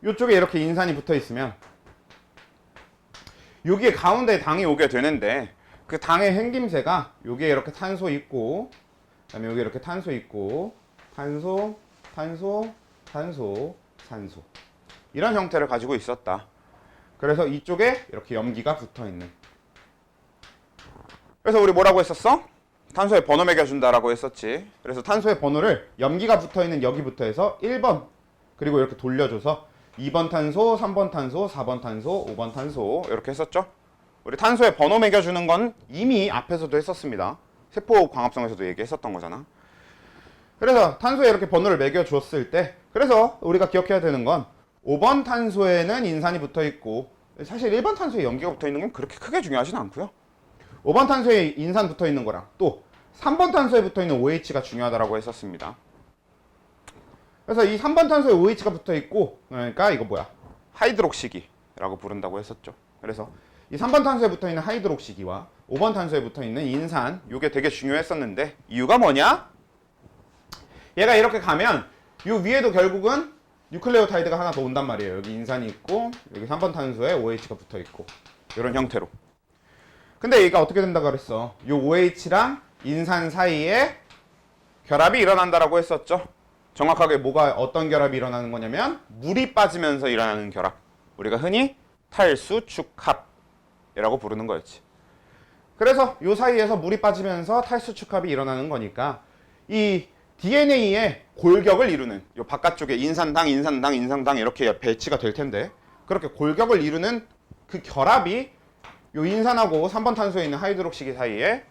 S1: 이쪽에 이렇게 인산이 붙어 있으면 여기에 가운데 당이 오게 되는데 그 당의 생김새가 여기에 이렇게 탄소 있고 그다음에 여기 이렇게 탄소 있고 탄소, 탄소, 탄소, 산소 이런 형태를 가지고 있었다. 그래서 이쪽에 이렇게 염기가 붙어 있는. 그래서 우리 뭐라고 했었어? 탄소의 번호 매겨준다라고 했었지. 그래서 탄소의 번호를 염기가 붙어 있는 여기부터 해서 1번 그리고 이렇게 돌려줘서 2번 탄소, 3번 탄소, 4번 탄소, 5번 탄소 이렇게 했었죠. 우리 탄소의 번호 매겨주는 건 이미 앞에서도 했었습니다. 세포 광합성에서도 얘기했었던 거잖아. 그래서 탄소에 이렇게 번호를 매겨줬을 때 그래서 우리가 기억해야 되는 건 5번 탄소에는 인산이 붙어 있고 사실 1번 탄소에 염기가 붙어 있는 건 그렇게 크게 중요하진 않고요. 5번 탄소에 인산 붙어 있는 거랑 또 3번 탄소에 붙어 있는 OH가 중요하다고 했었습니다. 그래서 이 3번 탄소에 OH가 붙어 있고 그러니까 이거 뭐야? 하이드록시기라고 부른다고 했었죠. 그래서 이 3번 탄소에 붙어 있는 하이드록시기와 5번 탄소에 붙어 있는 인산 이게 되게 중요했었는데 이유가 뭐냐? 얘가 이렇게 가면 이 위에도 결국은 뉴클레오타이드가 하나 더 온단 말이에요. 여기 인산이 있고 여기 3번 탄소에 OH가 붙어 있고 이런 형태로. 근데 얘가 어떻게 된다고 그랬어? 이 OH랑 인산 사이에 결합이 일어난다라고 했었죠. 정확하게 뭐가 어떤 결합이 일어나는 거냐면 물이 빠지면서 일어나는 결합. 우리가 흔히 탈수축합이라고 부르는 거였지. 그래서 이 사이에서 물이 빠지면서 탈수축합이 일어나는 거니까 이 DNA의 골격을 이루는 이 바깥쪽에 인산당, 인산당, 인산당 이렇게 배치가 될 텐데 그렇게 골격을 이루는 그 결합이 이 인산하고 3번 탄소에 있는 하이드록시기 사이에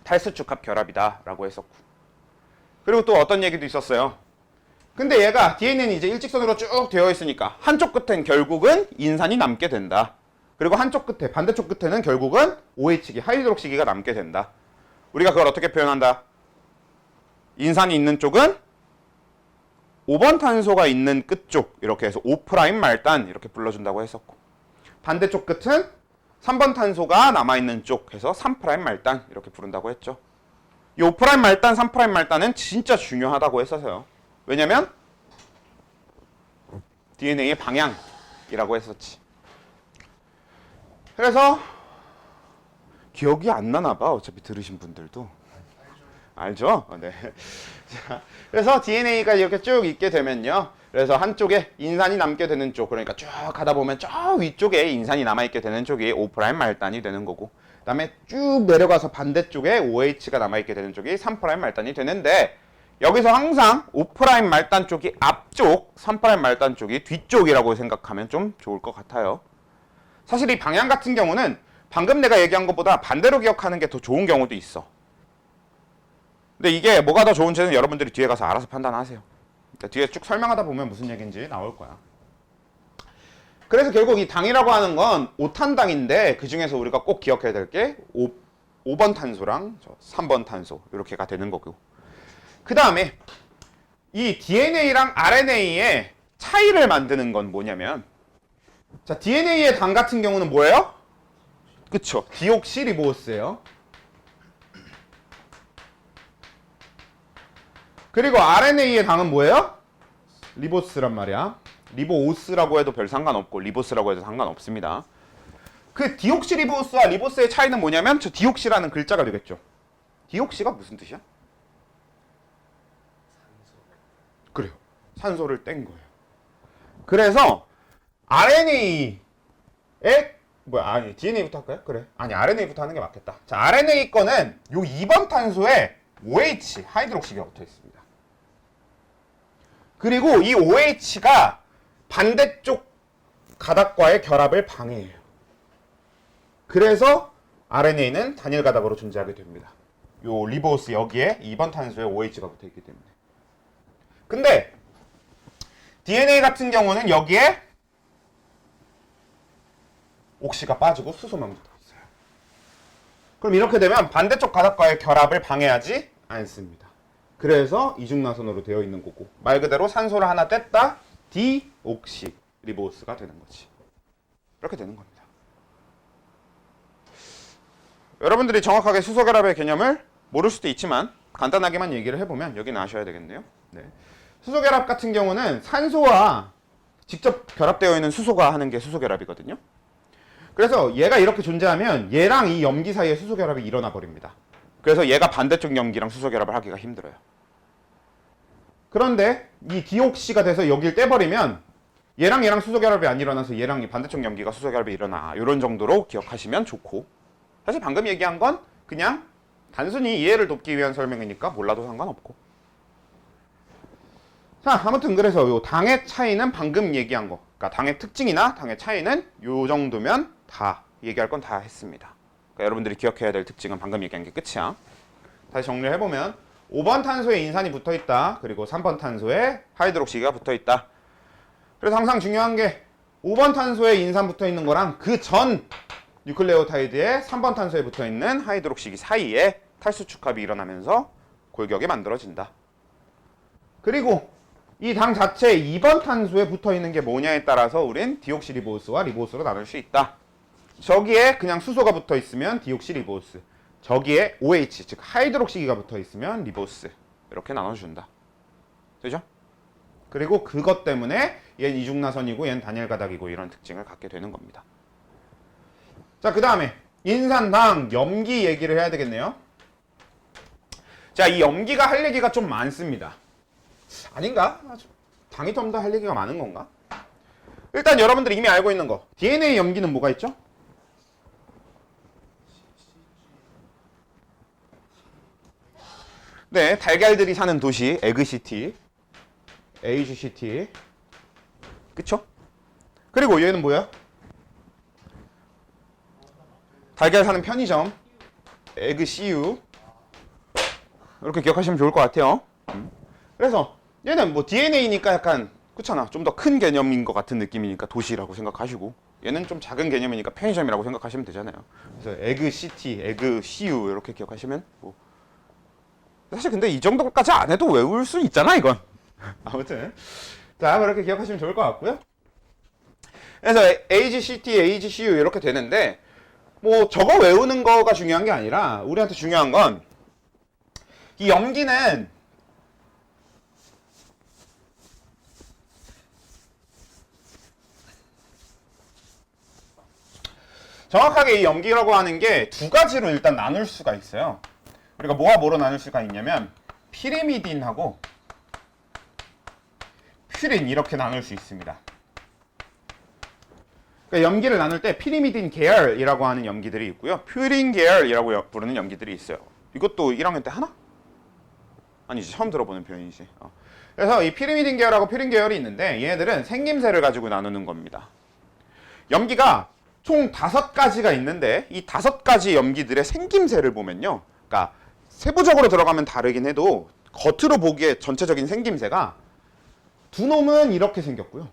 S1: 탈수축합 결합이다라고 했었고. 그리고 또 어떤 얘기도 있었어요. 근데 얘가 DNA는 이제 일직선으로 쭉 되어 있으니까 한쪽 끝엔 결국은 인산이 남게 된다. 그리고 한쪽 끝에 반대쪽 끝에는 결국은 OH기 하이드록시기가 남게 된다. 우리가 그걸 어떻게 표현한다? 인산이 있는 쪽은 5번 탄소가 있는 끝쪽 이렇게 해서 5' 말단 이렇게 불러준다고 했었고 반대쪽 끝은 3번 탄소가 남아있는 쪽 해서 3' 말단 이렇게 부른다고 했죠. 이 5' 말단, 3' 말단은 진짜 중요하다고 했어서요. 왜냐면 DNA의 방향이라고 했었지. 그래서 기억이 안 나나 봐. 어차피 들으신 분들도. 알죠? 네. 자, 그래서 DNA가 이렇게 쭉 있게 되면요. 그래서 한쪽에 인산이 남게 되는 쪽, 그러니까 쭉 가다 보면 저 위쪽에 인산이 남아있게 되는 쪽이 5' 말단이 되는 거고 그 다음에 쭉 내려가서 반대쪽에 OH가 남아있게 되는 쪽이 3' 말단이 되는데 여기서 항상 5' 말단 쪽이 앞쪽, 3' 말단 쪽이 뒤쪽이라고 생각하면 좀 좋을 것 같아요. 사실 이 방향 같은 경우는 방금 내가 얘기한 것보다 반대로 기억하는 게 더 좋은 경우도 있어. 근데 이게 뭐가 더 좋은지는 여러분들이 뒤에 가서 알아서 판단하세요. 그러니까 뒤에 쭉 설명하다 보면 무슨 얘기인지 나올 거야. 그래서 결국 이 당이라고 하는 건 5탄당인데 그 중에서 우리가 꼭 기억해야 될 게 5번 탄소랑 3번 탄소 이렇게가 되는 거고 그 다음에 이 DNA랑 RNA의 차이를 만드는 건 뭐냐면 자 DNA의 당 같은 경우는 뭐예요? 그쵸 디옥시리보스예요. 그리고 RNA의 당은 뭐예요? 리보스란 말이야. 리보오스라고 해도 별 상관없고 리보스라고 해도 상관없습니다. 그 디옥시리보스와 리보스의 차이는 뭐냐면 저 디옥시라는 글자가 되겠죠. 디옥시가 무슨 뜻이야? 그래요. 산소를 뗀 거예요. 그래서 RNA의 아니 DNA부터 할까요? 그래. 아니 RNA부터 하는 게 맞겠다. 자 RNA 거는 요 2번 탄소에 OH 하이드록시기가 붙어 있습니다. 그리고 이 OH가 반대쪽 가닥과의 결합을 방해해요. 그래서 RNA는 단일 가닥으로 존재하게 됩니다. 요 리보스 여기에 2번 탄소에 OH가 붙어 있기 때문에. 근데 DNA 같은 경우는 여기에 옥시가 빠지고 수소만 붙어 있어요. 그럼 이렇게 되면 반대쪽 가닥과의 결합을 방해하지 않습니다. 그래서 이중나선으로 되어 있는 거고, 말 그대로 산소를 하나 뗐다 디옥시 리보스가 되는 거지. 이렇게 되는 겁니다. 여러분들이 정확하게 수소 결합의 개념을 모를 수도 있지만 간단하게만 얘기를 해보면 여기는 아셔야 되겠네요. 네. 수소 결합 같은 경우는 산소와 직접 결합되어 있는 수소가 하는 게 수소 결합이거든요. 그래서 얘가 이렇게 존재하면 얘랑 이 염기 사이에 수소 결합이 일어나 버립니다. 그래서 얘가 반대쪽 염기랑 수소 결합을 하기가 힘들어요. 그런데 이 디옥시가 돼서 여기를 떼버리면 얘랑 수소 결합이 안 일어나서 얘랑 이 반대쪽 염기가 수소 결합이 일어나. 이런 정도로 기억하시면 좋고, 사실 방금 얘기한 건 그냥 단순히 이해를 돕기 위한 설명이니까 몰라도 상관없고. 자, 아무튼 그래서 요 당의 차이는 방금 얘기한 거, 그러니까 당의 특징이나 당의 차이는 요 정도면 다 얘기할 건 다 했습니다. 그러니까 여러분들이 기억해야 될 특징은 방금 얘기한 게 끝이야. 다시 정리를 해보면 5번 탄소에 인산이 붙어있다. 그리고 3번 탄소에 하이드록시가 붙어있다. 그래서 항상 중요한 게 5번 탄소에 인산 붙어있는 거랑 그 전 뉴클레오타이드에 3번 탄소에 붙어있는 하이드록시기 사이에 탈수 축합이 일어나면서 골격이 만들어진다. 그리고 이 당 자체 2번 탄소에 붙어있는 게 뭐냐에 따라서 우린 디옥시리보스와 리보스로 나눌 수 있다. 저기에 그냥 수소가 붙어있으면 디옥시리보스, 저기에 OH, 즉 하이드록시기가 붙어있으면 리보스, 이렇게 나눠준다. 되죠? 그리고 그것 때문에 얘는 이중나선이고 얘는 단일가닥이고 이런 특징을 갖게 되는 겁니다. 자, 그 다음에 인산, 당, 염기 얘기를 해야 되겠네요. 자, 이 염기가 할 얘기가 좀 많습니다. 아닌가? 당이 좀 더 할 얘기가 많은 건가? 일단 여러분들이 이미 알고 있는 거, DNA 염기는 뭐가 있죠? 네, 달걀들이 사는 도시 에그시티, 에이주시티, 그쵸? 그리고 얘는 뭐야? 달걀 사는 편의점, 에그CU. 이렇게 기억하시면 좋을 것 같아요. 그래서 얘는 뭐 DNA니까 약간 그렇잖아, 좀 더 큰 개념인 것 같은 느낌이니까 도시라고 생각하시고, 얘는 좀 작은 개념이니까 편의점이라고 생각하시면 되잖아요. 그래서 에그시티, 에그CU 이렇게 기억하시면 뭐, 사실 근데 이 정도까지 안 해도 외울 수 있잖아 이건. 아무튼 자, 그렇게 기억하시면 좋을 것 같고요. 그래서 AGCT, AGCU 이렇게 되는데, 뭐 저거 외우는 거가 중요한 게 아니라 우리한테 중요한 건 이 염기는 정확하게 이 염기라고 하는 게 두 가지로 일단 나눌 수가 있어요. 우리가 뭐와 뭐로 나눌 수가 있냐면 피리미딘하고 퓨린 이렇게 나눌 수 있습니다. 그러니까 염기를 나눌 때 피리미딘 계열이라고 하는 염기들이 있고요, 퓨린 계열이라고 부르는 염기들이 있어요. 이것도 1학년 때 하나? 아니지, 처음 들어보는 표현이지. 그래서 이 피리미딘 계열하고 퓨린 계열이 있는데 얘네들은 생김새를 가지고 나누는 겁니다. 염기가 총 5가지가 있는데 이 5가지 염기들의 생김새를 보면요, 그러니까 세부적으로 들어가면 다르긴 해도 겉으로 보기에 전체적인 생김새가 두 놈은 이렇게 생겼고요,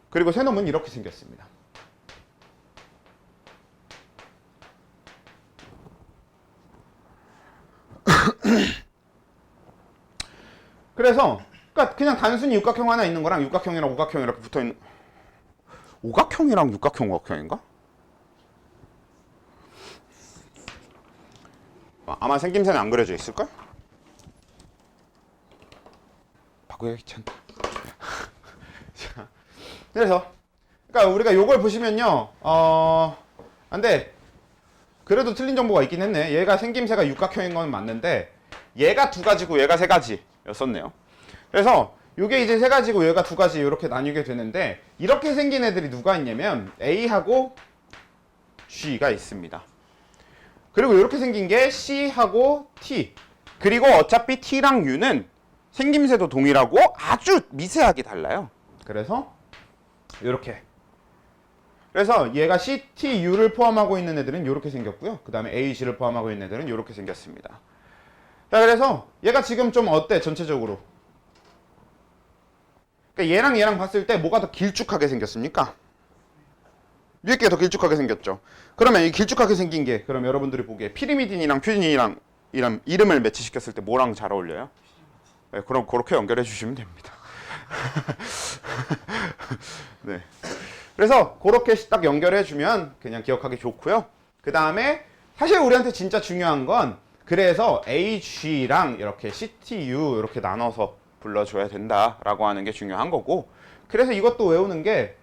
S1: 그리고 세 놈은 이렇게 생겼습니다. 그래서 그러니까 그냥 단순히 육각형 하나 있는 거랑 육각형이랑 오각형 이렇게 붙어있는, 오각형이랑 육각형 오각형인가? 아마 생김새는 안 그려져 있을걸? 바꾸기 귀찮다. 그래서 그러니까 우리가 요걸 보시면요, 근데 그래도 틀린 정보가 있긴 했네. 얘가 생김새가 육각형인 건 맞는데 얘가 2가지고 얘가 3가지였었네요. 그래서 요게 이제 3가지고 얘가 2가지 이렇게 나뉘게 되는데, 이렇게 생긴 애들이 누가 있냐면 A하고 G가 있습니다. 그리고 이렇게 생긴 게 C하고 T. 그리고 어차피 T랑 U는 생김새도 동일하고 아주 미세하게 달라요. 그래서 이렇게 그래서 얘가 CTU를 포함하고 있는 애들은 이렇게 생겼고요. 그 다음에 AG를 포함하고 있는 애들은 이렇게 생겼습니다. 자, 그래서 얘가 지금 좀 어때? 전체적으로. 그러니까 얘랑 봤을 때 뭐가 더 길쭉하게 생겼습니까? 위에 게 더 길쭉하게 생겼죠. 그러면 이 길쭉하게 생긴 게 그럼 여러분들이 보기에 피리미딘이랑 퓨린이랑 이름을 매치시켰을 때 뭐랑 잘 어울려요? 네, 그럼 그렇게 연결해 주시면 됩니다. 네. 그래서 그렇게 딱 연결해 주면 그냥 기억하기 좋고요. 그 다음에 사실 우리한테 진짜 중요한 건 그래서 AG랑 이렇게 CTU 이렇게 나눠서 불러줘야 된다라고 하는 게 중요한 거고, 그래서 이것도 외우는 게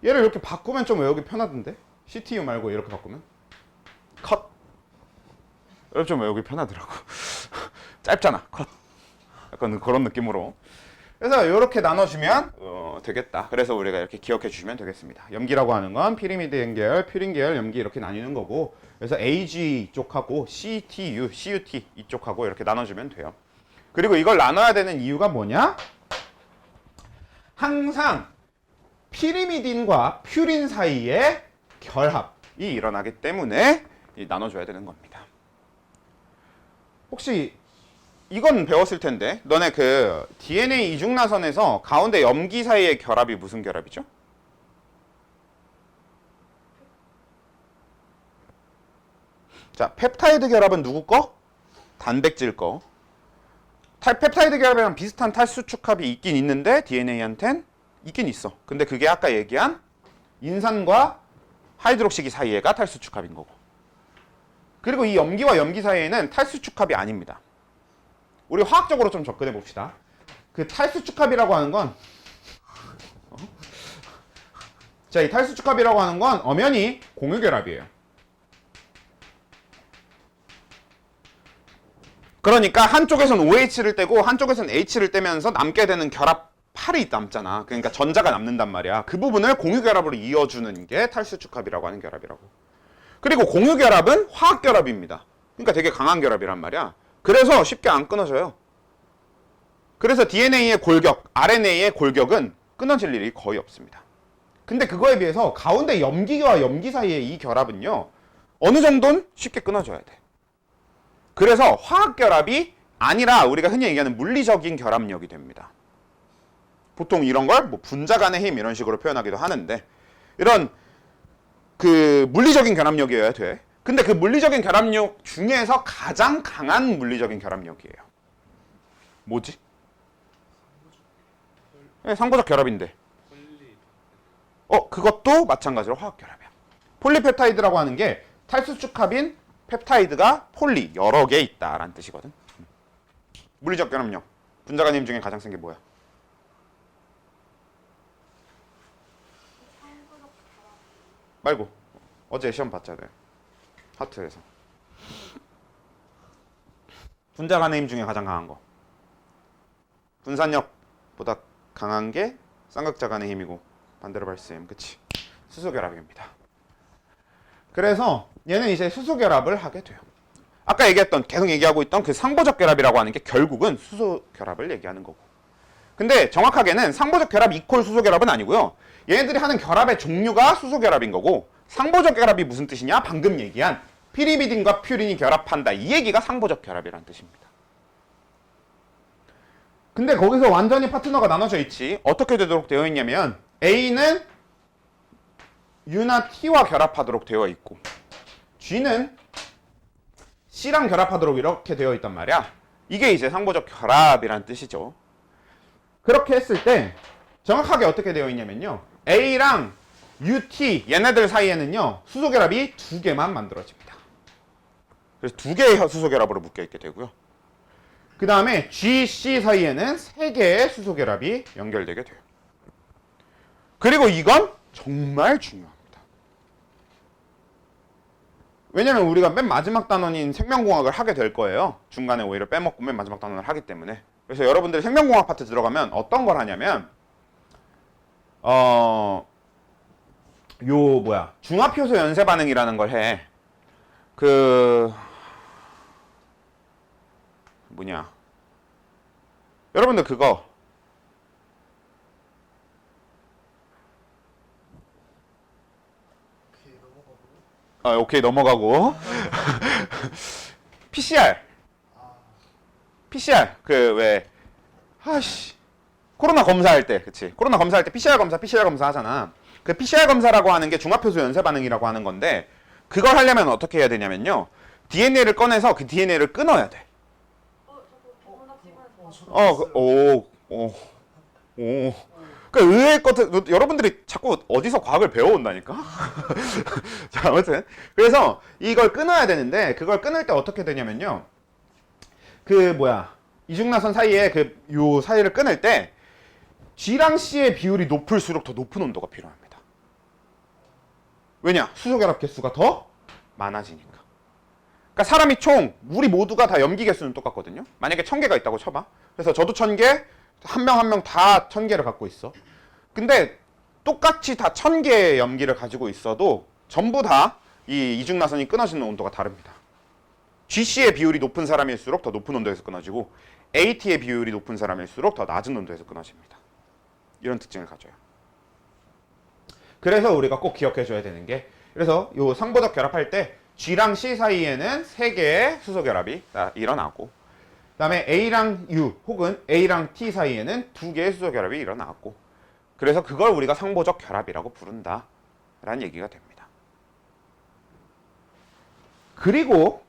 S1: 얘를 이렇게 바꾸면 좀 외우기 편하던데? CTU 말고 이렇게 바꾸면 컷. 이렇게 좀 외우기 편하더라고. 짧잖아. 컷. 약간 그런 느낌으로. 그래서 이렇게 나눠주면 되겠다. 그래서 우리가 이렇게 기억해 주시면 되겠습니다. 염기라고 하는 건 피리미드 계열, 퓨린 계열, 염기 이렇게 나뉘는 거고, 그래서 AG 이쪽하고 CTU, CUT 이쪽하고 이렇게 나눠주면 돼요. 그리고 이걸 나눠야 되는 이유가 뭐냐? 항상 피리미딘과 퓨린 사이에 결합이 일어나기 때문에 나눠줘야 되는 겁니다. 혹시 이건 배웠을 텐데, 너네 그 DNA 이중나선에서 가운데 염기 사이의 결합이 무슨 결합이죠? 자, 펩타이드 결합은 누구 거? 단백질 거. 펩타이드 결합이랑 비슷한 탈수축합이 있긴 있는데 DNA한텐 있긴 있어. 근데 그게 아까 얘기한 인산과 하이드록시기 사이에가 탈수축합인 거고. 그리고 이 염기와 염기 사이에는 탈수축합이 아닙니다. 우리 화학적으로 좀 접근해 봅시다. 그 탈수축합이라고 하는 건 자, 이 탈수축합이라고 하는 건 엄연히 공유결합이에요. 그러니까 한쪽에서는 OH를 떼고 한쪽에서는 H를 떼면서 남게 되는 결합8이 남잖아. 그러니까 전자가 남는단 말이야. 그 부분을 공유결합으로 이어주는 게 탈수축합이라고 하는 결합이라고. 그리고 공유결합은 화학결합입니다. 그러니까 되게 강한 결합이란 말이야. 그래서 쉽게 안 끊어져요. 그래서 DNA의 골격, RNA의 골격은 끊어질 일이 거의 없습니다. 근데 그거에 비해서 가운데 염기와 염기 사이의 이 결합은요, 어느 정도는 쉽게 끊어져야 돼. 그래서 화학결합이 아니라 우리가 흔히 얘기하는 물리적인 결합력이 됩니다. 보통 이런 걸 뭐 분자 간의 힘 이런 식으로 표현하기도 하는데, 이런 그 물리적인 결합력이어야 돼. 근데 그 물리적인 결합력 중에서 가장 강한 물리적인 결합력이에요. 뭐지? 네, 상보적 결합인데. 그것도 마찬가지로 화학결합이야. 폴리펩타이드라고 하는 게 탈수축합인 펩타이드가 폴리, 여러 개 있다라는 뜻이거든. 물리적 결합력. 분자 간 힘 중에 가장 센 게 뭐야? 말고 어제 시험 봤잖아요. 하트에서. 분자 간의 힘 중에 가장 강한 거. 분산력보다 강한 게 쌍극자 간의 힘이고 반대로 발생. 그치? 수소결합입니다. 그래서 얘는 이제 수소결합을 하게 돼요. 아까 얘기했던, 계속 얘기하고 있던 그 상보적 결합이라고 하는 게 결국은 수소결합을 얘기하는 거고. 근데 정확하게는 상보적 결합 이퀄 수소결합은 아니고요. 얘네들이 하는 결합의 종류가 수소결합인 거고, 상보적 결합이 무슨 뜻이냐? 방금 얘기한 피리미딘과 퓨린이 결합한다. 이 얘기가 상보적 결합이라는 뜻입니다. 근데 거기서 완전히 파트너가 나눠져 있지. 어떻게 되도록 되어 있냐면 A는 U나 T와 결합하도록 되어 있고, G는 C랑 결합하도록 이렇게 되어 있단 말이야. 이게 이제 상보적 결합이라는 뜻이죠. 그렇게 했을 때 정확하게 어떻게 되어 있냐면요, A랑 UT 얘네들 사이에는요 수소결합이 2개만 만들어집니다. 그래서 2개의 수소결합으로 묶여 있게 되고요. 그 다음에 G, C 사이에는 3개의 수소결합이 연결되게 돼요. 그리고 이건 정말 중요합니다. 왜냐면 우리가 맨 마지막 단원인 생명공학을 하게 될 거예요. 중간에 오히려 빼먹고 맨 마지막 단원을 하기 때문에. 그래서 여러분들이 생명공학 파트 들어가면 어떤 걸 하냐면 중합효소 연쇄 반응이라는 걸 해. 여러분들 그거 오케이 넘어가고. PCR. PCR 그 왜 코로나 검사할 때, 그치? 코로나 검사할 때 PCR 검사 하잖아. 그 PCR 검사라고 하는 게 중합효소 연쇄 반응이라고 하는 건데, 그걸 하려면 어떻게 해야 되냐면요. DNA를 꺼내서 그 DNA를 끊어야 돼. 그 의외의 것들, 여러분들이 자꾸 어디서 과학을 배워온다니까? 자, 아무튼. 그래서 이걸 끊어야 되는데, 그걸 끊을 때 어떻게 되냐면요. 이중나선 사이에 요 사이를 끊을 때, G랑 C의 비율이 높을수록 더 높은 온도가 필요합니다. 왜냐? 수소결합 개수가 더 많아지니까. 그러니까 사람이 우리 모두가 다 염기 개수는 똑같거든요. 만약에 1000개가 있다고 쳐봐. 그래서 저도 1000개, 한 명 한 명 다 1000개를 갖고 있어. 근데 똑같이 다 1000개의 염기를 가지고 있어도 전부 다 이 이중나선이 끊어지는 온도가 다릅니다. GC의 비율이 높은 사람일수록 더 높은 온도에서 끊어지고 AT의 비율이 높은 사람일수록 더 낮은 온도에서 끊어집니다. 이런 특징을 가져요. 그래서 우리가 꼭 기억해줘야 되는 게, 그래서 요 상보적 결합할 때 G랑 C 사이에는 3개의 수소 결합이 일어나고, 그 다음에 A랑 U 혹은 A랑 T 사이에는 2개의 수소 결합이 일어나고, 그래서 그걸 우리가 상보적 결합이라고 부른다 라는 얘기가 됩니다. 그리고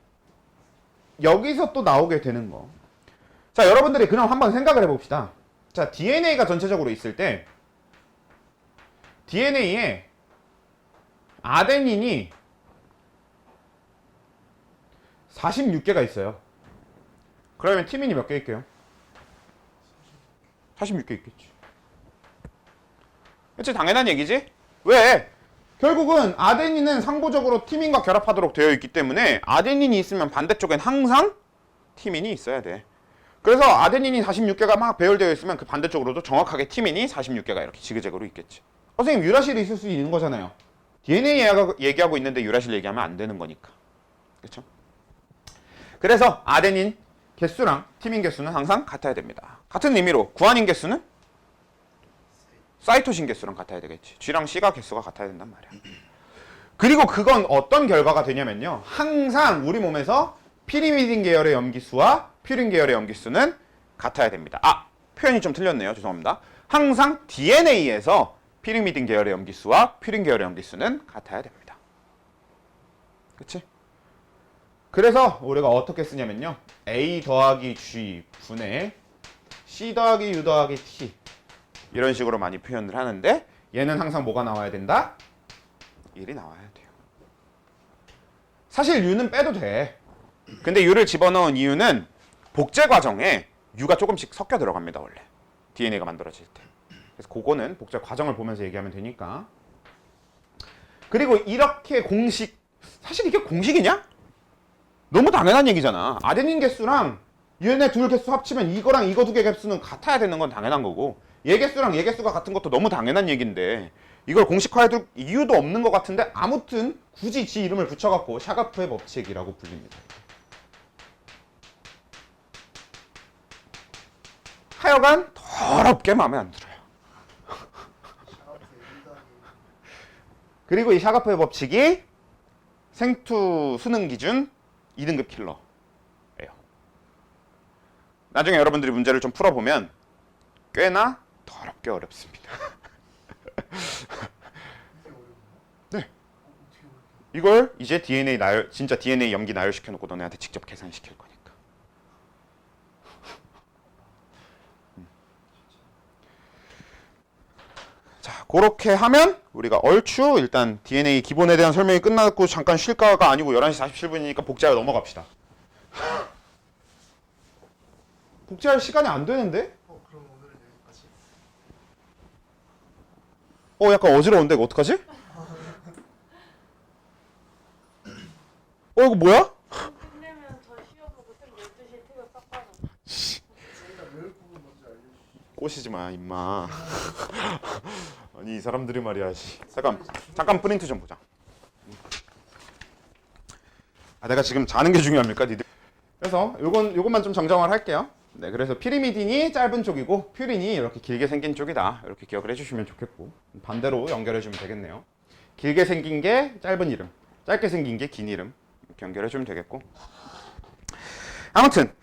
S1: 여기서 또 나오게 되는 거, 자, 여러분들이 그럼 한번 생각을 해봅시다. 자, DNA가 전체적으로 있을 때 DNA에 아데닌이 46개가 있어요. 그러면 티민이 몇 개 있게요? 46개 있겠지. 그치, 당연한 얘기지? 왜? 결국은 아데닌은 상보적으로 티민과 결합하도록 되어 있기 때문에 아데닌이 있으면 반대쪽엔 항상 티민이 있어야 돼. 그래서 아데닌이 46개가 막 배열되어 있으면 그 반대쪽으로도 정확하게 티민이 46개가 이렇게 지그재그로 있겠지. 선생님, 유라실이 있을 수 있는 거잖아요. DNA 얘기하고 있는데 유라실 얘기하면 안 되는 거니까. 그렇죠? 그래서 아데닌 개수랑 티민 개수는 항상 같아야 됩니다. 같은 의미로 구아닌 개수는 사이토신 개수랑 같아야 되겠지. G랑 C가 개수가 같아야 된단 말이야. 그리고 그건 어떤 결과가 되냐면요. 항상 우리 몸에서 피리미딘 계열의 염기수와 퓨린 계열의 염기수는 같아야 됩니다. 표현이 좀 틀렸네요. 죄송합니다. 항상 DNA에서 피리미딘 계열의 염기수와 퓨린 계열의 염기수는 같아야 됩니다. 그치? 그래서 우리가 어떻게 쓰냐면요. A 더하기 G 분의 C 더하기 U 더하기 T, 이런 식으로 많이 표현을 하는데, 얘는 항상 뭐가 나와야 된다? 1이 나와야 돼요. 사실 U는 빼도 돼. 근데 U를 집어넣은 이유는 복제 과정에 U가 조금씩 섞여 들어갑니다. 원래 DNA가 만들어질 때. 그래서 그거는 복제 과정을 보면서 얘기하면 되니까. 그리고 이렇게 사실 이게 공식이냐? 너무 당연한 얘기잖아. 아데닌 개수랑 얘네 둘 개수 합치면 이거랑 이거 2개 개수는 같아야 되는 건 당연한 거고, 얘 개수랑 얘 개수가 같은 것도 너무 당연한 얘기인데, 이걸 공식화해둘 이유도 없는 것 같은데, 아무튼 굳이 지 이름을 붙여갖고 샤가프의 법칙이라고 불립니다. 하여간 더럽게 마음에 안 들어요. 그리고 이 샤가프의 법칙이 생투 수능 기준 2등급 킬러예요. 나중에 여러분들이 문제를 좀 풀어보면 꽤나 더럽게 어렵습니다. 네. 이걸 이제 진짜 DNA 염기 나열시켜놓고 너네한테 직접 계산시킬 거니까. 자, 그렇게 하면 우리가 얼추 일단 DNA 기본에 대한 설명이 끝났고, 잠깐 쉴까가 아니고 11시 47분이니까 복제하러 넘어갑시다. 복제할 시간이 안 되는데?
S3: 그럼 오늘은 여기까지.
S1: 약간 어지러운데 이거 어떡하지? 이거 뭐야?
S2: 끝내면 저 쉬어보고 쌤 12시에 퇴근 싹 빠져.
S3: 저희가 몇 부분 먼저 알려주시죠.
S1: 꼬시지 마, 임마. 아니, 이 사람들이 말이야. 잠깐 프린트 좀 보자. 내가 지금 자는 게 중요합니까, 니들? 그래서 요것만 좀 정정을 할게요. 네, 그래서 피리미딘이 짧은 쪽이고 퓨린이 이렇게 길게 생긴 쪽이다. 이렇게 기억을 해주시면 좋겠고, 반대로 연결해주면 되겠네요. 길게 생긴 게 짧은 이름, 짧게 생긴 게 긴 이름 이렇게 연결해주면 되겠고. 아무튼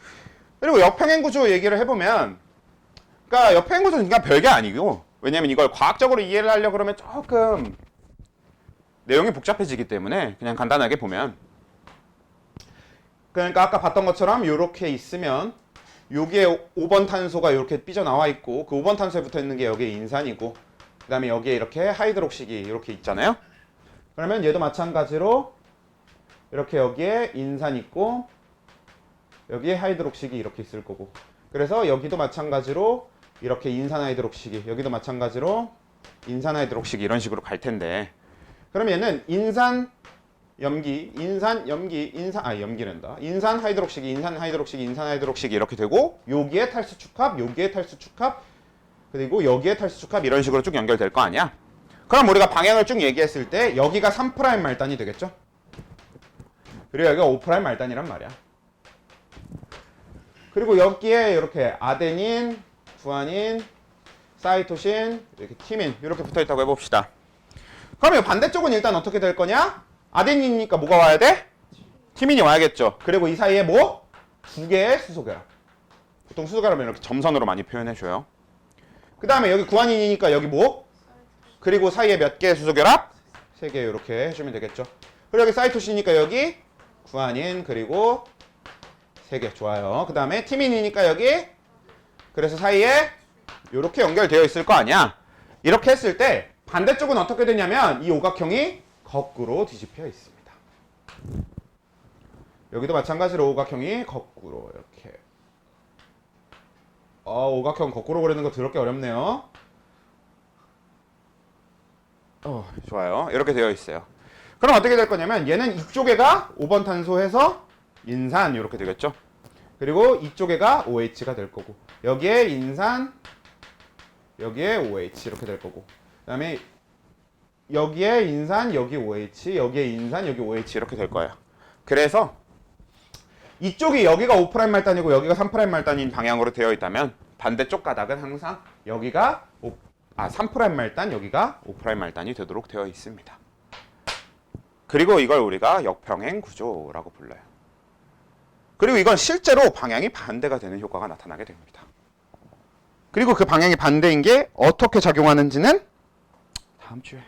S1: 그리고 역평행 구조 얘기를 해보면, 그러니까 역평행 구조는 그냥 별게 아니고, 왜냐면 이걸 과학적으로 이해를 하려고 그러면 조금 내용이 복잡해지기 때문에 그냥 간단하게 보면, 그러니까 아까 봤던 것처럼 이렇게 있으면 여기에 5번 탄소가 이렇게 삐져나와 있고, 그 5번 탄소에 붙어 있는 게 여기에 인산이고, 그 다음에 여기에 이렇게 하이드록식이 이렇게 있잖아요. 그러면 얘도 마찬가지로 이렇게 여기에 인산 있고 여기에 하이드록식이 이렇게 있을 거고, 그래서 여기도 마찬가지로 이렇게 인산 하이드록식이, 여기도 마찬가지로 인산 하이드록식이 이런 식으로 갈 텐데, 그럼 얘는 인산 염기, 인산 염기, 염기란다. 인산 하이드록식이, 인산 하이드록식이, 인산 하이드록식이 이렇게 되고, 여기에 탈수 축합, 여기에 탈수 축합, 그리고 여기에 탈수 축합, 이런 식으로 쭉 연결될 거 아니야? 그럼 우리가 방향을 쭉 얘기했을 때 여기가 3' 말단이 되겠죠? 그리고 여기가 5' 말단이란 말이야. 그리고 여기에 이렇게 아데닌, 구아닌, 사이토신, 이렇게 티민 이렇게 붙어 있다고 해봅시다. 그럼 이 반대쪽은 일단 어떻게 될 거냐? 아데닌이니까 뭐가 와야 돼? 티민이 와야겠죠. 그리고 이 사이에 뭐? 2개의 수소결합. 보통 수소결합은 이렇게 점선으로 많이 표현해줘요. 그 다음에 여기 구아닌이니까 여기 뭐? 그리고 사이에 몇 개의 수소결합? 3개 이렇게 해주면 되겠죠. 그리고 여기 사이토신이니까 여기 구아닌, 그리고 3개. 좋아요. 그 다음에 티민이니까 여기, 그래서 사이에 이렇게 연결되어 있을 거 아니야. 이렇게 했을 때 반대쪽은 어떻게 되냐면 이 오각형이 거꾸로 뒤집혀 있습니다. 여기도 마찬가지로 오각형이 거꾸로 이렇게. 오각형 거꾸로 그리는 거 더럽게 어렵네요. 좋아요. 이렇게 되어 있어요. 그럼 어떻게 될 거냐면 얘는 이쪽에가 5번 탄소해서 인산 이렇게 되겠죠. 그리고 이쪽에가 OH가 될 거고, 여기에 인산, 여기에 OH 이렇게 될 거고, 그 다음에 여기에 인산, 여기 OH, 여기에 인산, 여기 OH 이렇게 될 거예요. 그래서 이쪽이 여기가 5' 말단이고 여기가 3' 말단인 방향으로 되어 있다면 반대쪽 가닥은 항상 여기가 3' 말단, 여기가 5' 말단이 되도록 되어 있습니다. 그리고 이걸 우리가 역평행 구조라고 불러요. 그리고 이건 실제로 방향이 반대가 되는 효과가 나타나게 됩니다. 그리고 그 방향이 반대인 게 어떻게 작용하는지는 다음 주에